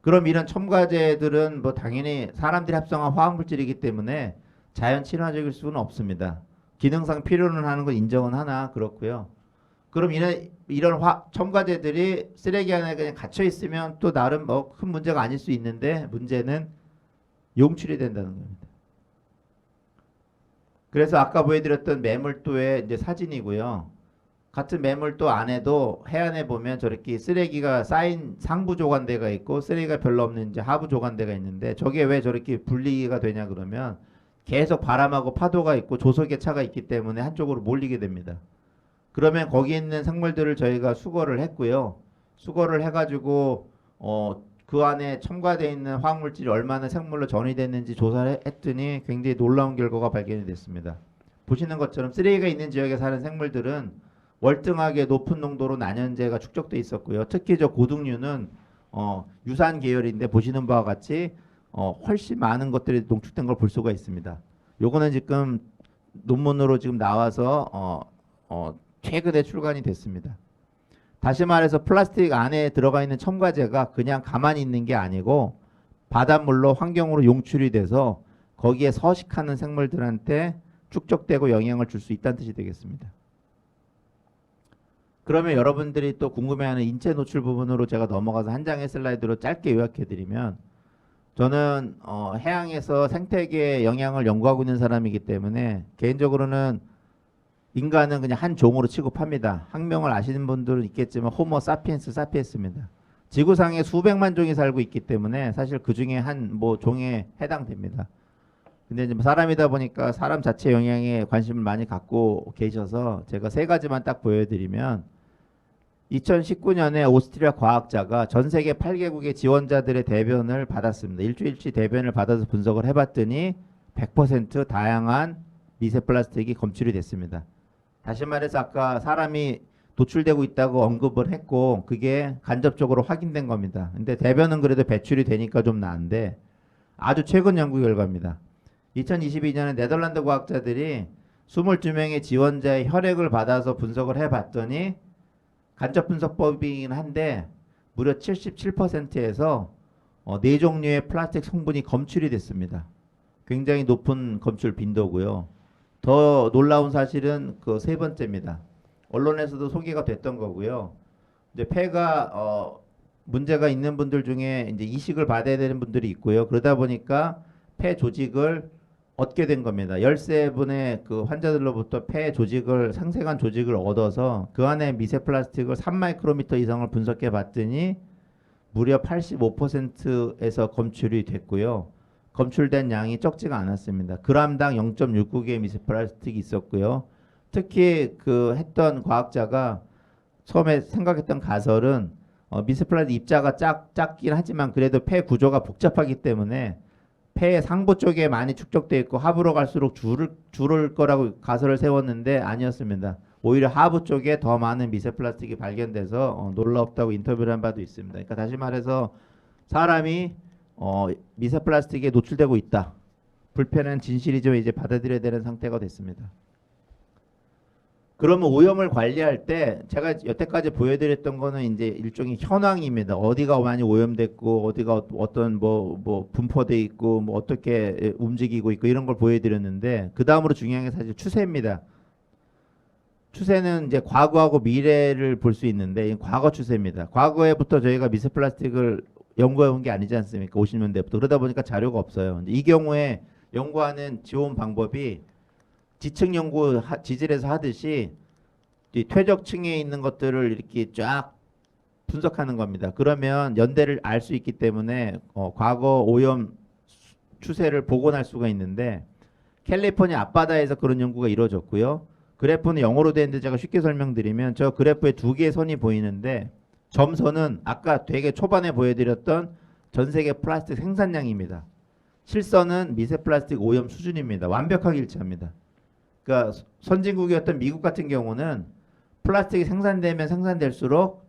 그럼 이런 첨가제들은 뭐 당연히 사람들이 합성한 화학물질이기 때문에 자연 친화적일 수는 없습니다. 기능상 필요는 하는 건 인정은 하나 그렇고요. 그럼 이런 첨가제들이 쓰레기 안에 그냥 갇혀 있으면 또 나름 뭐 큰 문제가 아닐 수 있는데 문제는 용출이 된다는 겁니다. 그래서 아까 보여드렸던 매물도의 이제 사진이고요. 같은 매물도 안에도 해안에 보면 저렇게 쓰레기가 쌓인 상부 조간대가 있고 쓰레기가 별로 없는 이제 하부 조간대가 있는데 저게 왜 저렇게 분리가 되냐 그러면 계속 바람하고 파도가 있고 조석의 차가 있기 때문에 한쪽으로 몰리게 됩니다. 그러면 거기 있는 생물들을 저희가 수거를 했고요. 수거를 해가지고 그 안에 첨가되어 있는 화학물질이 얼마나 생물로 전이됐는지 조사를 했더니 굉장히 놀라운 결과가 발견이 됐습니다. 보시는 것처럼 쓰레기가 있는 지역에 사는 생물들은 월등하게 높은 농도로 난연제가 축적돼 있었고요. 특히 저 고등류는 유산 계열인데 보시는 바와 같이 훨씬 많은 것들이 농축된 걸 볼 수가 있습니다. 요거는 지금 논문으로 지금 나와서 최근에 출간이 됐습니다. 다시 말해서 플라스틱 안에 들어가 있는 첨가제가 그냥 가만히 있는 게 아니고 바닷물로 환경으로 용출이 돼서 거기에 서식하는 생물들한테 축적되고 영향을 줄 수 있다는 뜻이 되겠습니다. 그러면 여러분들이 또 궁금해하는 인체 노출 부분으로 제가 넘어가서 한 장의 슬라이드로 짧게 요약해드리면 저는 해양에서 생태계에 영향을 연구하고 있는 사람이기 때문에 개인적으로는 인간은 그냥 한 종으로 취급합니다. 학명을 아시는 분들은 있겠지만 호모 사피엔스 사피엔스입니다. 지구상에 수백만 종이 살고 있기 때문에 사실 그 중에 한 종에 해당됩니다. 근데 이제 사람이다 보니까 사람 자체 영향에 관심을 많이 갖고 계셔서 제가 세 가지만 딱 보여드리면 2019년에 오스트리아 과학자가 전 세계 8개국의 지원자들의 대변을 받았습니다. 일주일치 대변을 받아서 분석을 해봤더니 100% 다양한 미세 플라스틱이 검출이 됐습니다. 다시 말해서 아까 사람이 노출되고 있다고 언급을 했고 그게 간접적으로 확인된 겁니다. 근데 대변은 그래도 배출이 되니까 좀 나은데 아주 최근 연구 결과입니다. 2022년에 네덜란드 과학자들이 22명의 지원자의 혈액을 받아서 분석을 해봤더니 간접 분석법이긴 한데 무려 77%에서 4종류의 플라스틱 성분이 검출이 됐습니다. 굉장히 높은 검출 빈도고요. 더 놀라운 사실은 그 세 번째입니다. 언론에서도 소개가 됐던 거고요. 이제 폐가 문제가 있는 분들 중에 이제 이식을 받아야 되는 분들이 있고요. 그러다 보니까 폐 조직을 얻게 된 겁니다. 13분의 그 환자들로부터 폐 조직을 상생한 조직을 얻어서 그 안에 미세 플라스틱을 3마이크로미터 이상을 분석해 봤더니 무려 85%에서 검출이 됐고요. 검출된 양이 적지가 않았습니다. 그람당 0.69개의 미세 플라스틱이 있었고요. 특히 그 했던 과학자가 처음에 생각했던 가설은 미세 플라스틱 입자가 작긴 하지만 그래도 폐 구조가 복잡하기 때문에 폐의 상부 쪽에 많이 축적되어 있고 하부로 갈수록 줄을 거라고 가설을 세웠는데 아니었습니다. 오히려 하부 쪽에 더 많은 미세 플라스틱이 발견돼서 놀랍다고 인터뷰를 한 바도 있습니다. 그러니까 다시 말해서 사람이 미세 플라스틱에 노출되고 있다. 불편한 진실이죠. 이제 받아들여야 되는 상태가 됐습니다. 그러면 오염을 관리할 때 제가 여태까지 보여드렸던 거는 이제 일종의 현황입니다. 어디가 많이 오염됐고 어디가 어떤 뭐 분포돼 있고 뭐 어떻게 움직이고 있고 이런 걸 보여드렸는데 그 다음으로 중요한 게 사실 추세입니다. 추세는 이제 과거하고 미래를 볼 수 있는데 과거 추세입니다. 과거에부터 저희가 미세 플라스틱을 연구해 온 게 아니지 않습니까? 50년대부터. 그러다 보니까 자료가 없어요. 이 경우에 연구하는 지원 방법이 지층 연구 지질에서 하듯이 이 퇴적층에 있는 것들을 이렇게 쫙 분석하는 겁니다. 그러면 연대를 알 수 있기 때문에 과거 오염 추세를 복원할 수가 있는데 캘리포니아 앞바다에서 그런 연구가 이루어졌고요. 그래프는 영어로 되어 있는데 제가 쉽게 설명드리면 저 그래프에 두 개의 선이 보이는데 점선은 아까 되게 초반에 보여드렸던 전 세계 플라스틱 생산량입니다. 실선은 미세 플라스틱 오염 수준입니다. 완벽하게 일치합니다. 그러니까 선진국이었던 미국 같은 경우는 플라스틱이 생산되면 생산될수록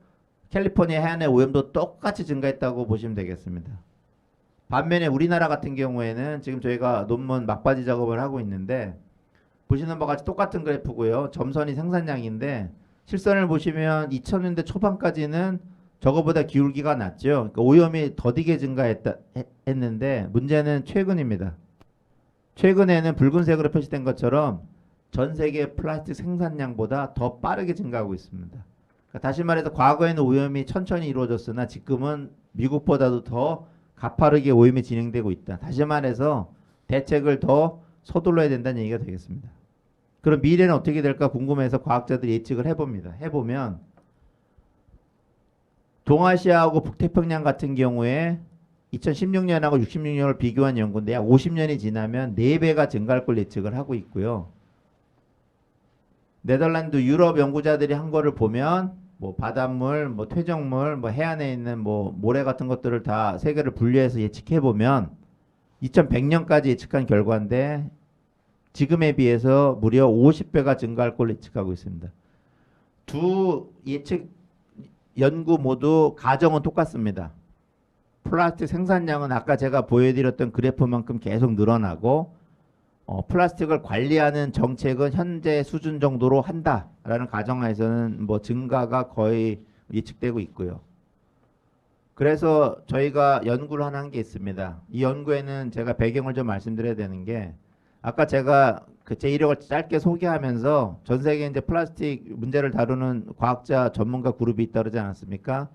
캘리포니아 해안의 오염도 똑같이 증가했다고 보시면 되겠습니다. 반면에 우리나라 같은 경우에는 지금 저희가 논문 막바지 작업을 하고 있는데 보시는 바와 같이 똑같은 그래프고요. 점선이 생산량인데 실선을 보시면 2000년대 초반까지는 저거보다 기울기가 낮죠. 그러니까 오염이 더디게 했는데 문제는 최근입니다. 최근에는 붉은색으로 표시된 것처럼 전 세계 플라스틱 생산량보다 더 빠르게 증가하고 있습니다. 그러니까 다시 말해서 과거에는 오염이 천천히 이루어졌으나 지금은 미국보다도 더 가파르게 오염이 진행되고 있다. 다시 말해서 대책을 더 서둘러야 된다는 얘기가 되겠습니다. 그럼 미래는 어떻게 될까 궁금해서 과학자들이 예측을 해봅니다. 해보면 동아시아하고 북태평양 같은 경우에 2016년하고 66년을 비교한 연구인데 약 50년이 지나면 4배가 증가할 걸 예측을 하고 있고요. 네덜란드, 유럽 연구자들이 한 거를 보면 뭐 바닷물, 뭐 퇴적물, 뭐 해안에 있는 뭐 모래 같은 것들을 다 세계를 분류해서 예측해 보면 2100년까지 예측한 결과인데 지금에 비해서 무려 50배가 증가할 걸로 예측하고 있습니다. 두 예측 연구 모두 가정은 똑같습니다. 플라스틱 생산량은 아까 제가 보여드렸던 그래프만큼 계속 늘어나고 플라스틱을 관리하는 정책은 현재 수준 정도로 한다라는 가정하에서는 뭐 증가가 거의 예측되고 있고요. 그래서 저희가 연구를 하나 한 게 있습니다. 이 연구에는 제가 배경을 좀 말씀드려야 되는 게 아까 제가 그 제 이력을 짧게 소개하면서 전 세계에 이제 플라스틱 문제를 다루는 과학자 전문가 그룹이 있다 그러지 않았습니까?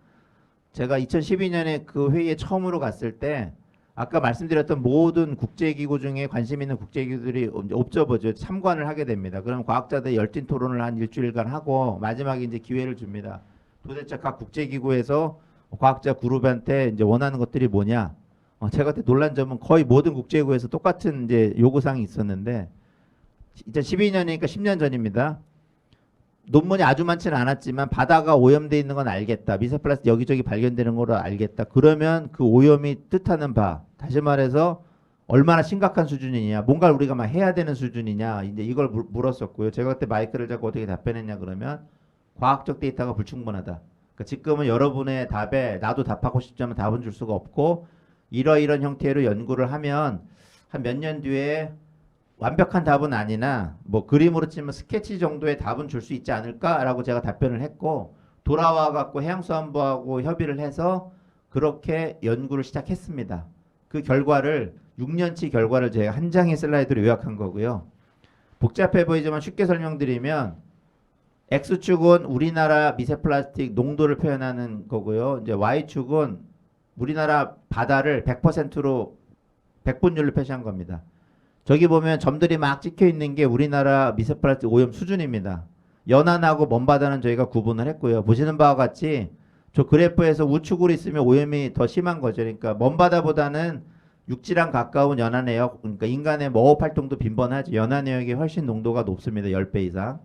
제가 2012년에 그 회의에 처음으로 갔을 때 아까 말씀드렸던 모든 국제기구 중에 관심 있는 국제기구들이 옵저버죠. 참관을 하게 됩니다. 그럼 과학자들 열띤 토론을 한 일주일간 하고 마지막에 이제 기회를 줍니다. 도대체 각 국제기구에서 과학자 그룹한테 이제 원하는 것들이 뭐냐? 제가 그때 놀란 점은 거의 모든 국제기구에서 똑같은 이제 요구사항이 있었는데 2012년이니까 10년 전입니다. 논문이 아주 많지는 않았지만 바다가 오염돼 있는 건 알겠다. 미세플라스틱 여기저기 발견되는 거로 알겠다. 그러면 그 오염이 뜻하는 바, 다시 말해서 얼마나 심각한 수준이냐, 뭔가를 우리가 막 해야 되는 수준이냐, 이제 이걸 물었었고요. 제가 그때 마이크를 잡고 어떻게 답변했냐 그러면 과학적 데이터가 불충분하다. 그러니까 지금은 여러분의 답에 나도 답하고 싶지만 답은 줄 수가 없고 이러이런 형태로 연구를 하면 한 몇 년 뒤에 완벽한 답은 아니나 뭐 그림으로 치면 스케치 정도의 답은 줄 수 있지 않을까라고 제가 답변을 했고 돌아와 갖고 해양수산부하고 협의를 해서 그렇게 연구를 시작했습니다. 그 결과를 6년치 결과를 제가 한 장의 슬라이드로 요약한 거고요. 복잡해 보이지만 쉽게 설명드리면 X축은 우리나라 미세플라스틱 농도를 표현하는 거고요. 이제 Y축은 우리나라 바다를 100%로 백분율로 표시한 겁니다. 저기 보면 점들이 막 찍혀 있는 게 우리나라 미세플라스틱 오염 수준입니다. 연안하고 먼바다는 저희가 구분을 했고요. 보시는 바와 같이 저 그래프에서 우측으로 있으면 오염이 더 심한 거죠. 그러니까 먼바다보다는 육지랑 가까운 연안해역, 그러니까 인간의 어업 활동도 빈번하죠. 연안해역이 훨씬 농도가 높습니다. 10배 이상.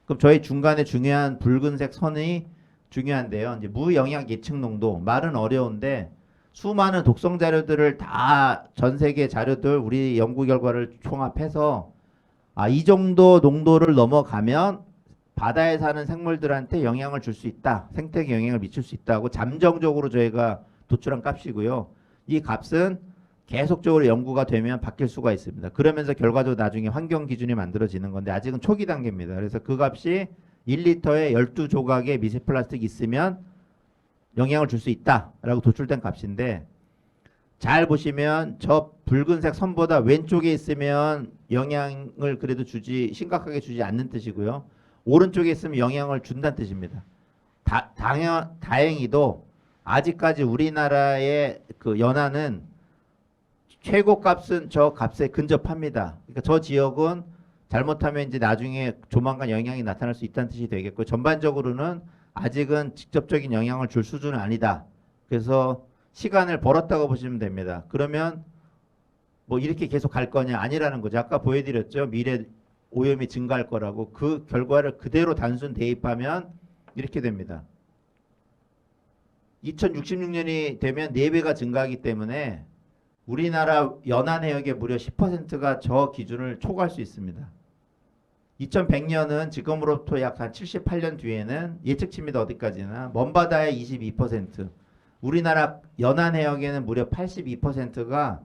그럼 저희 중간에 중요한 붉은색 선이 중요한데요. 이제 무영향 예측 농도, 말은 어려운데 수많은 독성 자료들을 다 전 세계 자료들 우리 연구 결과를 총합해서 이 정도 농도를 넘어가면 바다에 사는 생물들한테 영향을 줄 수 있다. 생태계 영향을 미칠 수 있다고 잠정적으로 저희가 도출한 값이고요. 이 값은 계속적으로 연구가 되면 바뀔 수가 있습니다. 그러면서 결과적으로 나중에 환경 기준이 만들어지는 건데 아직은 초기 단계입니다. 그래서 그 값이 1리터에 12조각의 미세플라스틱이 있으면 영향을 줄 수 있다라고 도출된 값인데 잘 보시면 저 붉은색 선보다 왼쪽에 있으면 영향을 그래도 심각하게 주지 않는 뜻이고요. 오른쪽에 있으면 영향을 준다는 뜻입니다. 다행히도 아직까지 우리나라의 그 연안은 최고 값은 저 값에 근접합니다. 그러니까 저 지역은 잘못하면 이제 나중에 조만간 영향이 나타날 수 있다는 뜻이 되겠고 전반적으로는 아직은 직접적인 영향을 줄 수준은 아니다. 그래서 시간을 벌었다고 보시면 됩니다. 그러면 뭐 이렇게 계속 갈 거냐 아니라는 거죠. 아까 보여드렸죠. 미래 오염이 증가할 거라고. 그 결과를 그대로 단순 대입하면 이렇게 됩니다. 2066년이 되면 4배가 증가하기 때문에 우리나라 연안 해역의 무려 10%가 저 기준을 초과할 수 있습니다. 2100년은 지금으로부터 약 한 78년 뒤에는 예측치입니다. 어디까지나 먼바다의 22%, 우리나라 연안 해역에는 무려 82%가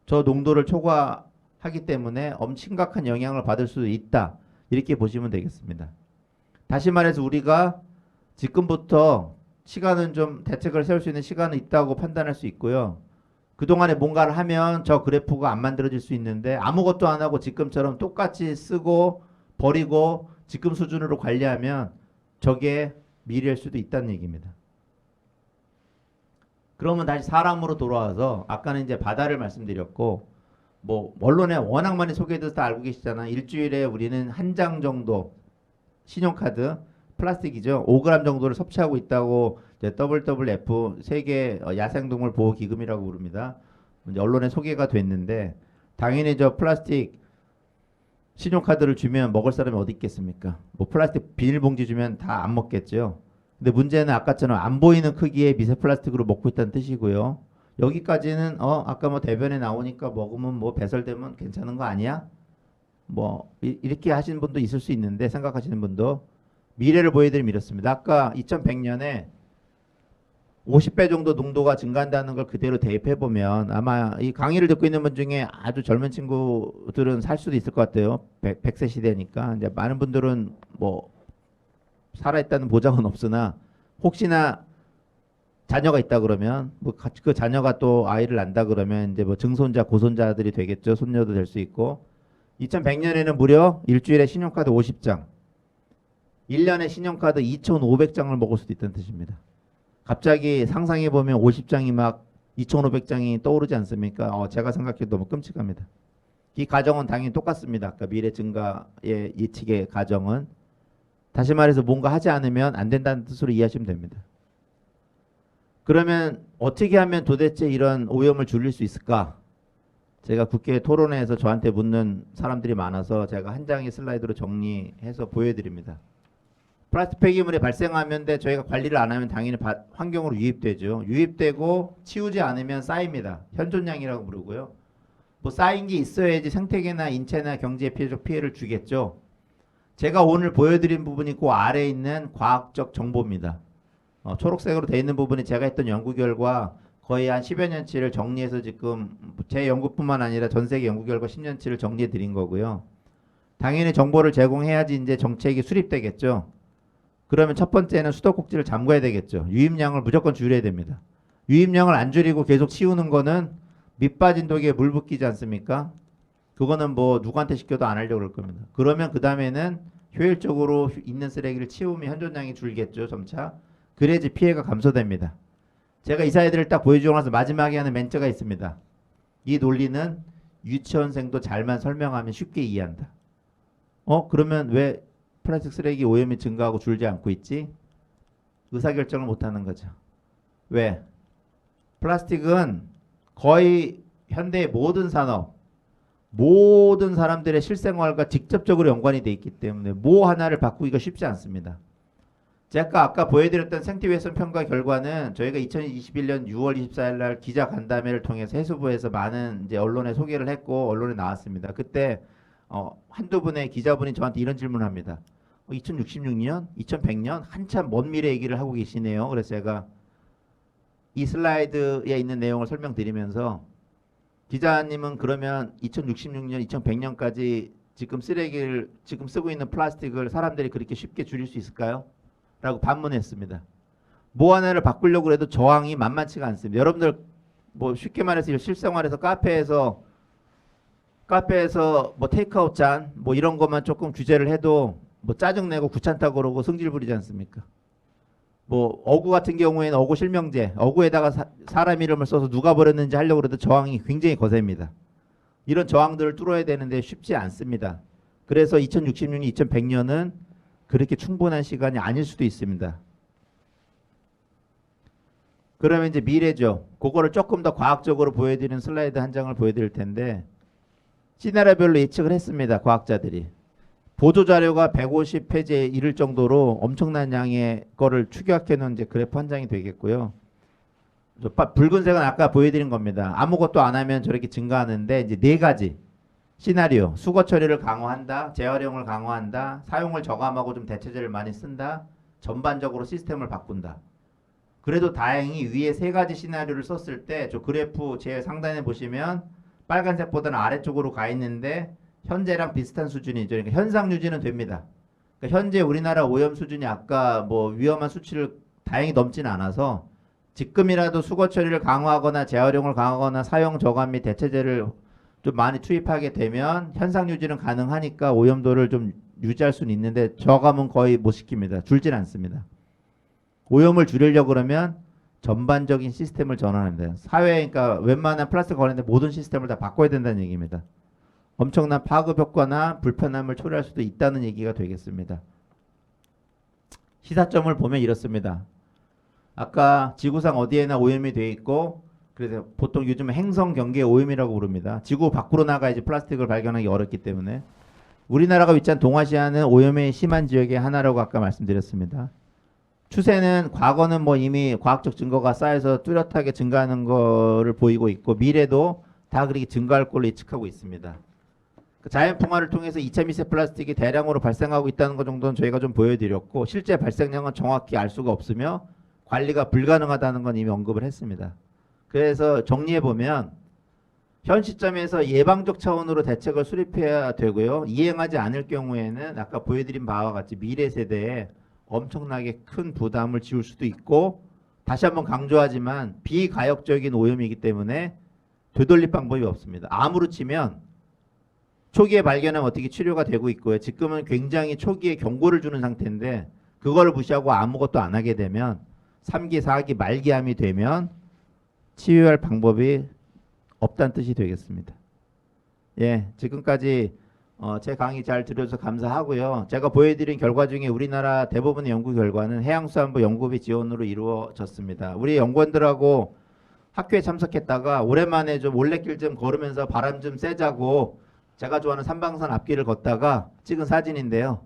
저 농도를 초과할 하기 때문에 심각한 영향을 받을 수도 있다. 이렇게 보시면 되겠습니다. 다시 말해서 우리가 지금부터 시간은 좀 대책을 세울 수 있는 시간은 있다고 판단할 수 있고요. 그동안에 뭔가를 하면 저 그래프가 안 만들어질 수 있는데 아무것도 안 하고 지금처럼 똑같이 쓰고 버리고 지금 수준으로 관리하면 저게 미래일 수도 있다는 얘기입니다. 그러면 다시 사람으로 돌아와서 아까는 이제 바다를 말씀드렸고 뭐 언론에 워낙 많이 소개돼서 다 알고 계시잖아요. 일주일에 우리는 한 장 정도 신용카드 플라스틱이죠. 5g 정도를 섭취하고 있다고 이제 WWF 세계 야생동물 보호 기금이라고 부릅니다. 이제 언론에 소개가 됐는데 당연히 저 플라스틱 신용카드를 주면 먹을 사람이 어디 있겠습니까? 뭐 플라스틱 비닐봉지 주면 다 안 먹겠죠. 근데 문제는 아까처럼 안 보이는 크기의 미세 플라스틱으로 먹고 있다는 뜻이고요. 여기까지는 아까 뭐 대변에 나오니까 먹으면 뭐 배설되면 괜찮은 거 아니야? 뭐 이렇게 하시는 분도 있을 수 있는데 생각하시는 분도 미래를 보여드리면 이렇습니다. 아까 2100년에 50배 정도 농도가 증가한다는 걸 그대로 대입해 보면 아마 이 강의를 듣고 있는 분 중에 아주 젊은 친구들은 살 수도 있을 것 같아요. 100세 시대니까 이제 많은 분들은 뭐 살아있다는 보장은 없으나 혹시나 자녀가 있다 그러면 뭐 그 자녀가 또 아이를 낳는다 그러면 이제 뭐 증손자 고손자들이 되겠죠. 손녀도 될 수 있고 2100년에는 무려 일주일에 신용카드 50장 1년에 신용카드 2500장을 먹을 수도 있다는 뜻입니다. 갑자기 상상해 보면 50장이 막 2500장이 떠오르지 않습니까? 제가 생각해도 너무 끔찍합니다. 이 가정은 당연히 똑같습니다. 아까 미래 증가의 예측의 가정은 다시 말해서 뭔가 하지 않으면 안 된다는 뜻으로 이해하시면 됩니다. 그러면 어떻게 하면 도대체 이런 오염을 줄일 수 있을까? 제가 국회 토론회에서 저한테 묻는 사람들이 많아서 제가 한 장의 슬라이드로 정리해서 보여드립니다. 플라스틱 폐기물이 발생하면 저희가 관리를 안 하면 당연히 환경으로 유입되죠. 유입되고 치우지 않으면 쌓입니다. 현존량이라고 부르고요. 뭐 쌓인 게 있어야지 생태계나 인체나 경제에 피해적 피해를 주겠죠. 제가 오늘 보여드린 부분이 그 아래에 있는 과학적 정보입니다. 초록색으로 되어 있는 부분이 제가 했던 연구 결과 거의 한 10여 년치를 정리해서 지금 제 연구뿐만 아니라 전 세계 연구 결과 10년치를 정리해 드린 거고요. 당연히 정보를 제공해야지 이제 정책이 수립되겠죠. 그러면 첫 번째는 수도꼭지를 잠궈야 되겠죠. 유입량을 무조건 줄여야 됩니다. 유입량을 안 줄이고 계속 치우는 거는 밑 빠진 독에 물 붓기지 않습니까? 그거는 뭐 누구한테 시켜도 안 하려고 그럴 겁니다. 그러면 그 다음에는 효율적으로 있는 쓰레기를 치우면 현존량이 줄겠죠. 점차. 그래야지 피해가 감소됩니다. 제가 이 사이드를 딱 보여주고 나서 마지막에 하는 멘트가 있습니다. 이 논리는 유치원생도 잘만 설명하면 쉽게 이해한다. 그러면 왜 플라스틱 쓰레기 오염이 증가하고 줄지 않고 있지? 의사결정을 못하는 거죠. 왜? 플라스틱은 거의 현대의 모든 산업, 모든 사람들의 실생활과 직접적으로 연관이 돼 있기 때문에 뭐 하나를 바꾸기가 쉽지 않습니다. 제가 아까 보여드렸던 생태위해성 평가 결과는 저희가 2021년 6월 24일 날 기자 간담회를 통해서 해수부에서 많은 이제 언론에 소개를 했고 언론에 나왔습니다. 그때 한두 분의 기자분이 저한테 이런 질문을 합니다. 2066년, 2100년 한참 먼 미래 얘기를 하고 계시네요. 그래서 제가 이 슬라이드에 있는 내용을 설명드리면서 기자님은 그러면 2066년, 2100년까지 지금 쓰레기를 지금 쓰고 있는 플라스틱을 사람들이 그렇게 쉽게 줄일 수 있을까요? 라고 반문했습니다. 뭐 하나를 바꾸려고 해도 저항이 만만치가 않습니다. 여러분들 뭐 쉽게 말해서 실생활에서 카페에서 뭐 테이크아웃 잔 뭐 이런 것만 조금 규제를 해도 뭐 짜증내고 귀찮다고 그러고 성질 부리지 않습니까? 뭐 어구 같은 경우에는 어구 실명제, 어구에다가 사람 이름을 써서 누가 버렸는지 하려고 해도 저항이 굉장히 거셉니다. 이런 저항들을 뚫어야 되는데 쉽지 않습니다. 그래서 2066년, 2100년은 그렇게 충분한 시간이 아닐 수도 있습니다. 그러면 이제 미래죠. 그거를 조금 더 과학적으로 보여드리는 슬라이드 한 장을 보여드릴 텐데 시나리오별로 예측을 했습니다. 과학자들이. 보조자료가 150페이지에 이를 정도로 엄청난 양의 거를 축약해 놓은 이제 그래프 한 장이 되겠고요. 붉은색은 아까 보여드린 겁니다. 아무것도 안 하면 저렇게 증가하는데 이제 네 가지 시나리오. 수거 처리를 강화한다. 재활용을 강화한다. 사용을 저감하고 좀 대체제를 많이 쓴다. 전반적으로 시스템을 바꾼다. 그래도 다행히 위에 세 가지 시나리오를 썼을 때 저 그래프 제 상단에 보시면 빨간색보다는 아래쪽으로 가 있는데 현재랑 비슷한 수준이죠. 그러니까 현상 유지는 됩니다. 그러니까 현재 우리나라 오염 수준이 아까 뭐 위험한 수치를 다행히 넘지는 않아서 지금이라도 수거 처리를 강화하거나 재활용을 강화하거나 사용 저감 및 대체제를 좀 많이 투입하게 되면 현상 유지는 가능하니까 오염도를 좀 유지할 수는 있는데 저감은 거의 못 시킵니다. 줄진 않습니다. 오염을 줄이려고 그러면 전반적인 시스템을 전환합니다. 사회, 그러니까 웬만한 플라스틱 관련된 모든 시스템을 다 바꿔야 된다는 얘기입니다. 엄청난 파급 효과나 불편함을 초래할 수도 있다는 얘기가 되겠습니다. 시사점을 보면 이렇습니다. 아까 지구상 어디에나 오염이 돼 있고, 그래서 보통 요즘 행성 경계 오염이라고 부릅니다. 지구 밖으로 나가야지 플라스틱을 발견하기 어렵기 때문에 우리나라가 위치한 동아시아는 오염이 심한 지역의 하나라고 아까 말씀드렸습니다. 추세는 과거는 뭐 이미 과학적 증거가 쌓여서 뚜렷하게 증가하는 거를 보이고 있고 미래도 다 그렇게 증가할 걸로 예측하고 있습니다. 자연 풍화를 통해서 2차 미세 플라스틱이 대량으로 발생하고 있다는 것 정도는 저희가 좀 보여드렸고 실제 발생량은 정확히 알 수가 없으며 관리가 불가능하다는 건 이미 언급을 했습니다. 그래서 정리해보면 현 시점에서 예방적 차원으로 대책을 수립해야 되고요. 이행하지 않을 경우에는 아까 보여드린 바와 같이 미래 세대에 엄청나게 큰 부담을 지울 수도 있고 다시 한번 강조하지만 비가역적인 오염이기 때문에 되돌릴 방법이 없습니다. 암으로 치면 초기에 발견하면 어떻게 치료가 되고 있고요. 지금은 굉장히 초기에 경고를 주는 상태인데 그걸 무시하고 아무것도 안 하게 되면 3기, 4기, 말기암이 되면 치유할 방법이 없다는 뜻이 되겠습니다. 예, 지금까지 제 강의 잘 들어줘서 감사하고요. 제가 보여드린 결과 중에 우리나라 대부분의 연구 결과는 해양수산부 연구비 지원으로 이루어졌습니다. 우리 연구원들하고 학교에 참석했다가 오랜만에 좀 올레길 좀 걸으면서 바람 좀 쐬자고 제가 좋아하는 삼방산 앞길을 걷다가 찍은 사진인데요.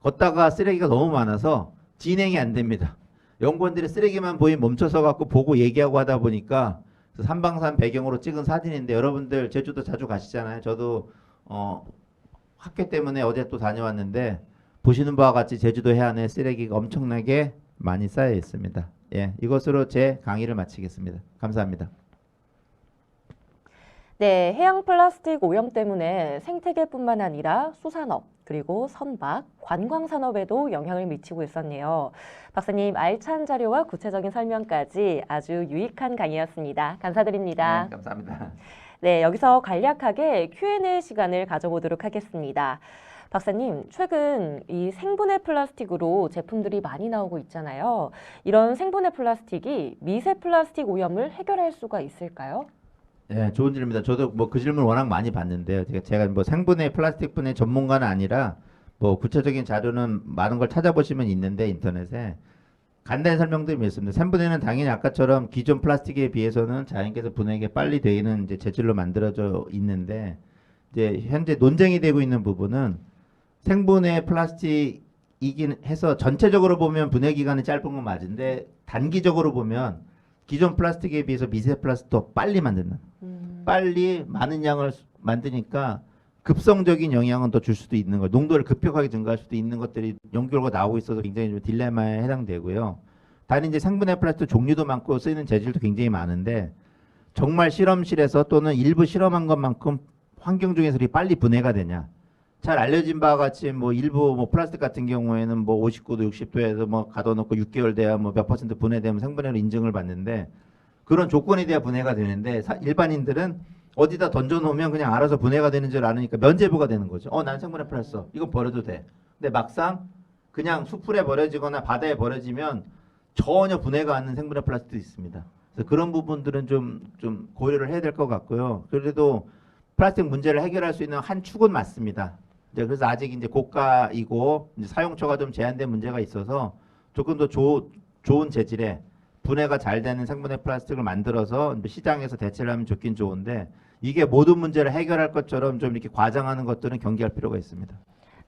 걷다가 쓰레기가 너무 많아서 진행이 안 됩니다. 연구원들이 쓰레기만 보이면 멈춰서 갖고 보고 얘기하고 하다 보니까 삼방산 배경으로 찍은 사진인데 여러분들 제주도 자주 가시잖아요. 저도 학교 때문에 어제 또 다녀왔는데 보시는 바와 같이 제주도 해안에 쓰레기가 엄청나게 많이 쌓여 있습니다. 예, 이것으로 제 강의를 마치겠습니다. 감사합니다. 네, 해양 플라스틱 오염 때문에 생태계뿐만 아니라 수산업, 그리고 선박, 관광산업에도 영향을 미치고 있었네요. 박사님, 알찬 자료와 구체적인 설명까지 아주 유익한 강의였습니다. 감사드립니다. 네, 감사합니다. 네, 여기서 간략하게 Q&A 시간을 가져보도록 하겠습니다. 박사님, 최근 이 생분해 플라스틱으로 제품들이 많이 나오고 있잖아요. 이런 생분해 플라스틱이 미세 플라스틱 오염을 해결할 수가 있을까요? 네, 좋은 질문입니다. 저도 뭐 그 질문 워낙 많이 봤는데요. 제가 뭐 생분해 플라스틱 분해 전문가는 아니라 뭐 구체적인 자료는 많은 걸 찾아보시면 있는데 인터넷에 간단히 설명드리겠습니다. 생분해는 당연히 아까처럼 기존 플라스틱에 비해서는 자연께서 분해가 빨리 되는 이제 재질로 만들어져 있는데 이제 현재 논쟁이 되고 있는 부분은 생분해 플라스틱이긴 해서 전체적으로 보면 분해 기간이 짧은 건 맞은데 단기적으로 보면 기존 플라스틱에 비해서 미세 플라스틱도 빨리 만든다. 빨리 많은 양을 만드니까 급성적인 영향은 더 줄 수도 있는 거예요. 농도를 급격하게 증가할 수도 있는 것들이 연구 결과 나오고 있어서 굉장히 좀 딜레마에 해당되고요. 다른 이제 생분해 플라스틱 종류도 많고 쓰이는 재질도 굉장히 많은데 정말 실험실에서 또는 일부 실험한 것만큼 환경 중에서 빨리 분해가 되냐? 잘 알려진 바와 같이 뭐 일부 뭐 플라스틱 같은 경우에는 뭐 59도, 60도에서 뭐 가둬놓고 6개월 돼야 뭐 몇 % 분해되면 생분해로 인증을 받는데 그런 조건이 돼야 분해가 되는데 일반인들은 어디다 던져놓으면 그냥 알아서 분해가 되는 줄 아니까 면제부가 되는 거죠. 난 생분해 플라스틱 이거 버려도 돼. 근데 막상 그냥 수풀에 버려지거나 바다에 버려지면 전혀 분해가 안 되는 생분해 플라스틱도 있습니다. 그래서 그런 부분들은 좀 고려를 해야 될 것 같고요. 그래도 플라스틱 문제를 해결할 수 있는 한 축은 맞습니다. 그래서 아직 이제 고가이고 이제 사용처가 좀 제한된 문제가 있어서 조금 더 좋은 재질의 분해가 잘 되는 생분해 플라스틱을 만들어서 시장에서 대체를 하면 좋긴 좋은데 이게 모든 문제를 해결할 것처럼 좀 이렇게 과장하는 것들은 경계할 필요가 있습니다.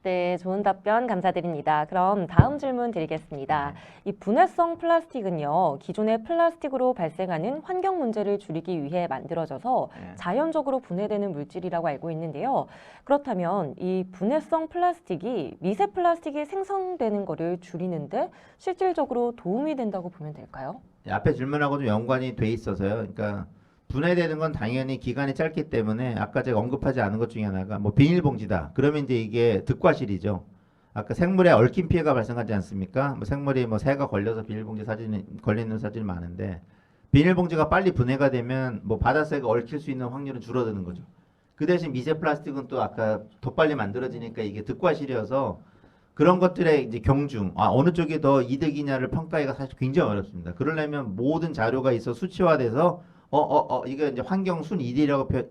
네, 좋은 답변 감사드립니다. 그럼 다음 질문 드리겠습니다. 이 분해성 플라스틱은요, 기존의 플라스틱으로 발생하는 환경 문제를 줄이기 위해 만들어져서 자연적으로 분해되는 물질이라고 알고 있는데요. 그렇다면 이 분해성 플라스틱이 미세 플라스틱이 생성되는 것을 줄이는데 실질적으로 도움이 된다고 보면 될까요? 앞에 질문하고 좀 연관이 돼 있어서요. 그러니까 분해되는 건 당연히 기간이 짧기 때문에 아까 제가 언급하지 않은 것 중에 하나가 뭐 비닐봉지다. 그러면 이제 이게 득과실이죠. 아까 생물에 얽힌 피해가 발생하지 않습니까? 뭐 생물이 뭐 새가 걸려서 비닐봉지 사진이 걸리는 사진이 많은데 비닐봉지가 빨리 분해가 되면 뭐 바다새가 얽힐 수 있는 확률은 줄어드는 거죠. 그 대신 미세 플라스틱은 또 아까 더 빨리 만들어지니까 이게 득과실이어서 그런 것들의 이제 경중, 어느 쪽이 더 이득이냐를 평가하기가 사실 굉장히 어렵습니다. 그러려면 모든 자료가 있어 수치화돼서 이게 이제 환경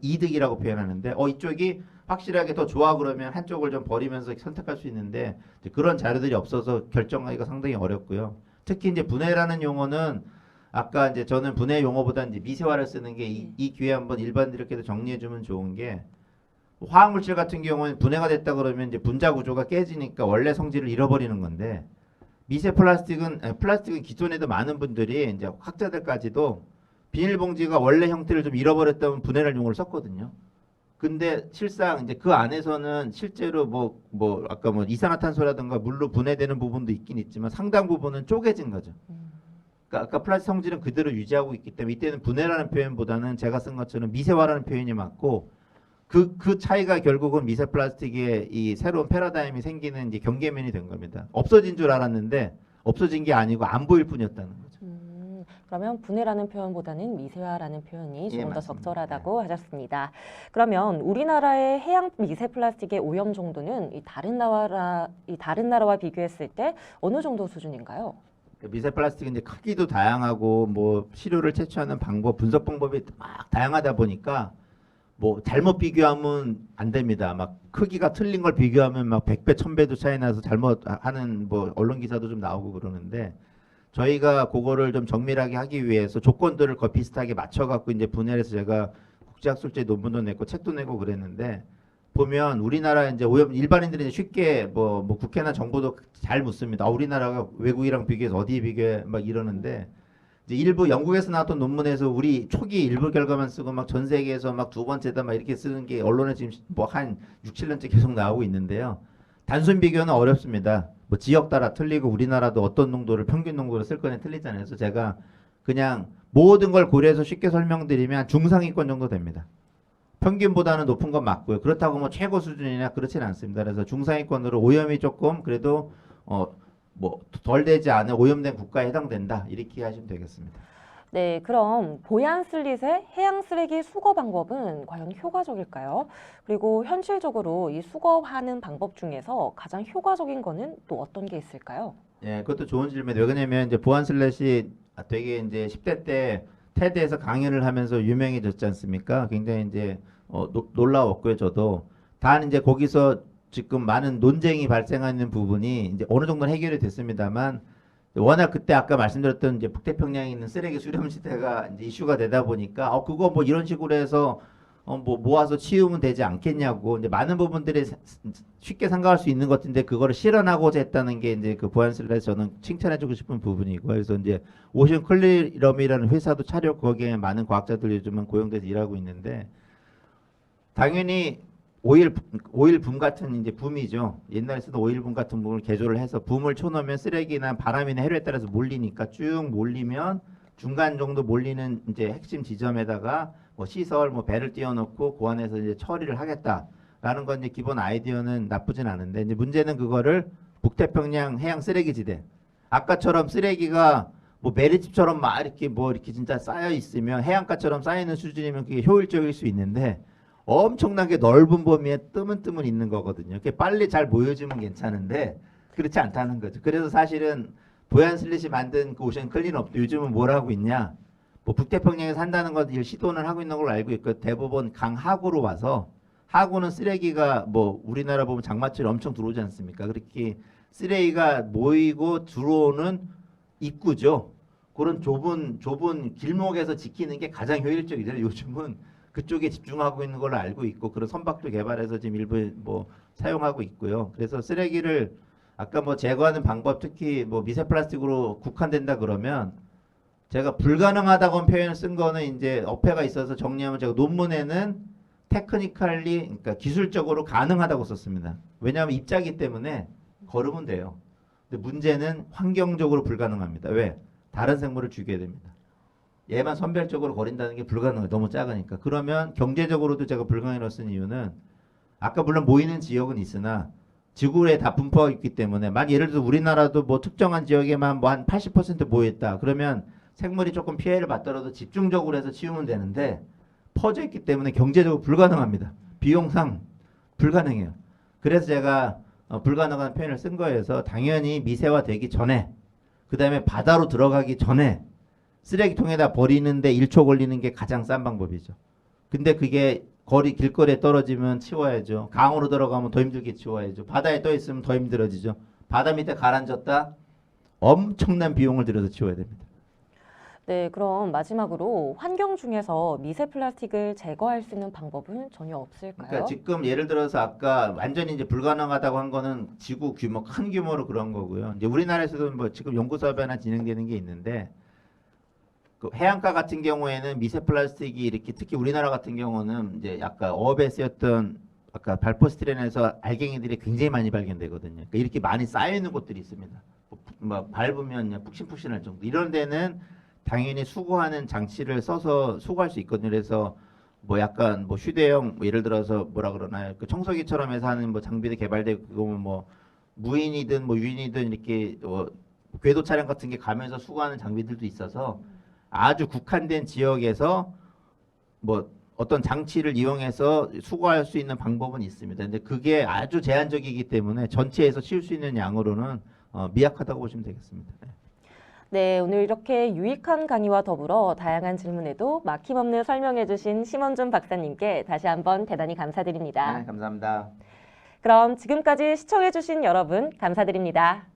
이득이라고 표현하는데 이쪽이 확실하게 더 좋아 그러면 한쪽을 좀 버리면서 선택할 수 있는데 이제 그런 자료들이 없어서 결정하기가 상당히 어렵고요. 특히 이제 분해라는 용어는 아까 이제 저는 분해 용어보다 이제 미세화를 쓰는 게 이 기회에 한번 일반인들께도 정리해주면 좋은 게 화학물질 같은 경우는 분해가 됐다 그러면 이제 분자 구조가 깨지니까 원래 성질을 잃어버리는 건데 미세 플라스틱은 기존에도 많은 분들이 이제 학자들까지도 비닐봉지가 원래 형태를 좀 잃어버렸다면 분해를 용어를 썼거든요. 근데 실상 이제 그 안에서는 실제로 아까 이산화탄소라든가 물로 분해되는 부분도 있긴 있지만 상당 부분은 쪼개진 거죠. 그러니까 아까 플라스틱 성질은 그대로 유지하고 있기 때문에 이때는 분해라는 표현보다는 제가 쓴 것처럼 미세화라는 표현이 맞고 그 차이가 결국은 미세 플라스틱의 이 새로운 패러다임이 생기는 이제 경계면이 된 겁니다. 없어진 줄 알았는데 없어진 게 아니고 안 보일 뿐이었다는 거죠. 그러면 분해라는 표현보다는 미세화라는 표현이 조금 더 맞습니다. 적절하다고 하셨습니다. 그러면 우리나라의 해양 미세 플라스틱의 오염 정도는 이 다른 나라와 비교했을 때 어느 정도 수준인가요? 미세 플라스틱은 이제 크기도 다양하고 뭐 시료를 채취하는 방법, 분석 방법이 막 다양하다 보니까 뭐 잘못 비교하면 안 됩니다. 막 크기가 틀린 걸 비교하면 막 100배, 1000배도 차이 나서 잘못하는 뭐 언론 기사도 좀 나오고 그러는데 저희가 그거를 좀 정밀하게 하기 위해서 조건들을 거의 비슷하게 맞춰갖고 이제 분해를 해서 제가 국제학술제 논문도 냈고 책도 내고 그랬는데 보면 우리나라 이제 오염 일반인들이 이제 쉽게 뭐 국회나 정부도 잘 묻습니다. 우리나라가 외국이랑 비교해서 어디에 비교해 막 이러는데 이제 일부 영국에서 나왔던 논문에서 우리 초기 일부 결과만 쓰고 막 전 세계에서 막 두 번째다 막 이렇게 쓰는 게 언론에 지금 뭐 한 6, 7년째 계속 나오고 있는데요. 단순 비교는 어렵습니다. 뭐 지역 따라 틀리고 우리나라도 어떤 농도를 평균 농도를 쓸 거냐 틀리잖아요. 그래서 제가 그냥 모든 걸 고려해서 쉽게 설명드리면 중상위권 정도 됩니다. 평균보다는 높은 건 맞고요. 그렇다고 뭐 최고 수준이냐 그렇지는 않습니다. 그래서 중상위권으로 오염이 조금 그래도 뭐 덜 되지 않은 오염된 국가에 해당된다 이렇게 하시면 되겠습니다. 네, 그럼 보얀 슬릿의 해양 쓰레기 수거 방법은 과연 효과적일까요? 그리고 현실적으로 이 수거하는 방법 중에서 가장 효과적인 거는 또 어떤 게 있을까요? 예, 그것도 좋은 질문이에요. 왜냐면 이제 보안 슬랫이 되게 이제 10대 때 테드에서 강연을 하면서 유명해졌지 않습니까? 굉장히 이제 놀라웠고요, 저도. 단 이제 거기서 지금 많은 논쟁이 발생하는 부분이 이제 어느 정도는 해결이 됐습니다만 워낙 그때 아까 말씀드렸던 이제 북태평양에 있는 쓰레기 수렴 시대가 이제 이슈가 되다 보니까 그거 뭐 이런 식으로 해서 뭐 모아서 치우면 되지 않겠냐고 이제 많은 부분들이 쉽게 생각할 수 있는 것 같은데 그거를 실현하고자 했다는 게 이제 그 보안슬에서 저는 칭찬해주고 싶은 부분이고 그래서 이제 오션 클리럼이라는 회사도 차려 거기에 많은 과학자들 요즘은 고용돼서 일하고 있는데 당연히 오일 붐 같은 이제 붐이죠. 옛날에 쓰던 오일 붐 같은 붐을 개조를 해서 붐을 쳐놓으면 쓰레기나 바람이나 해류에 따라서 몰리니까 쭉 몰리면 중간 정도 몰리는 이제 핵심 지점에다가 뭐 시설 뭐 배를 띄워놓고 그 안에서 이제 처리를 하겠다라는 건 이제 기본 아이디어는 나쁘진 않은데 이제 문제는 그거를 북태평양 해양 쓰레기지대 아까처럼 쓰레기가 뭐 메리집처럼 막 이렇게 뭐 이렇게 진짜 쌓여 있으면 해안가처럼 쌓이는 수준이면 그게 효율적일 수 있는데 엄청나게 넓은 범위에 뜨문뜨문 있는 거거든요. 그게 빨리 잘 모여지면 괜찮은데 그렇지 않다는 거죠. 그래서 사실은 보얀 슬릿이 만든 그 오션 클린업도 요즘은 뭘 하고 있냐? 뭐 북태평양에서 한다는 걸 시도는 하고 있는 걸로 알고 있고 대부분 강 하구로 와서 하구는 쓰레기가 뭐 우리나라 보면 장마철에 엄청 들어오지 않습니까? 그렇게 쓰레기가 모이고 들어오는 입구죠. 그런 좁은 길목에서 지키는 게 가장 효율적이죠. 요즘은 그쪽에 집중하고 있는 걸로 알고 있고 그런 선박도 개발해서 지금 일부 뭐 사용하고 있고요. 그래서 쓰레기를 아까 뭐 제거하는 방법 특히 뭐 미세 플라스틱으로 국한된다 그러면 제가 불가능하다고 표현을 쓴 거는 이제 어폐가 있어서 정리하면 제가 논문에는 테크니컬리 그러니까 기술적으로 가능하다고 썼습니다. 왜냐하면 입자기 때문에 걸으면 돼요. 근데 문제는 환경적으로 불가능합니다. 왜? 다른 생물을 죽여야 됩니다. 얘만 선별적으로 버린다는 게 불가능해요. 너무 작으니까. 그러면 경제적으로도 제가 불가능으로 쓴 이유는 아까 물론 모이는 지역은 있으나 지구에 다 분포가 있기 때문에 예를 들어서 우리나라도 뭐 특정한 지역에만 뭐 한 80% 모여있다. 그러면 생물이 조금 피해를 받더라도 집중적으로 해서 치우면 되는데 퍼져 있기 때문에 경제적으로 불가능합니다. 비용상 불가능해요. 그래서 제가 불가능한 표현을 쓴 거여서 당연히 미세화되기 전에 그 다음에 바다로 들어가기 전에 쓰레기통에다 버리는데 1초 걸리는 게 가장 싼 방법이죠. 근데 그게 길거리에 떨어지면 치워야죠. 강으로 들어가면 더 힘들게 치워야죠. 바다에 떠 있으면 더 힘들어지죠. 바다 밑에 가라앉았다? 엄청난 비용을 들여서 치워야 됩니다. 네, 그럼 마지막으로 환경 중에서 미세 플라스틱을 제거할 수 있는 방법은 전혀 없을까요? 그러니까 지금 예를 들어서 아까 완전히 이제 불가능하다고 한 거는 지구 규모, 큰 규모로 그런 거고요. 이제 우리나라에서도 뭐 지금 연구 사업이 하나 진행되는 게 있는데 그 해안가 같은 경우에는 미세 플라스틱이 이렇게 특히 우리나라 같은 경우는 이제 아까 어업에 쓰였던 아까 발포스티렌에서 알갱이들이 굉장히 많이 발견되거든요. 그러니까 이렇게 많이 쌓여 있는 곳들이 있습니다. 뭐 밟으면 그냥 푹신푹신할 정도. 이런 데는 당연히 수거하는 장치를 써서 수거할 수 있거든요. 그래서 뭐 약간 뭐 휴대용 예를 들어서 뭐라 그러나요? 그 청소기처럼 해서 하는 뭐 장비도 개발되고 그거면 뭐 무인이든 뭐 유인이든 이렇게 궤도 차량 같은 게 가면서 수거하는 장비들도 있어서 아주 국한된 지역에서 뭐 어떤 장치를 이용해서 수거할 수 있는 방법은 있습니다. 근데 그게 아주 제한적이기 때문에 전체에서 치울 수 있는 양으로는 미약하다고 보시면 되겠습니다. 네. 네, 오늘 이렇게 유익한 강의와 더불어 다양한 질문에도 막힘없는 설명해주신 심원준 박사님께 다시 한번 대단히 감사드립니다. 네, 감사합니다. 그럼 지금까지 시청해주신 여러분 감사드립니다.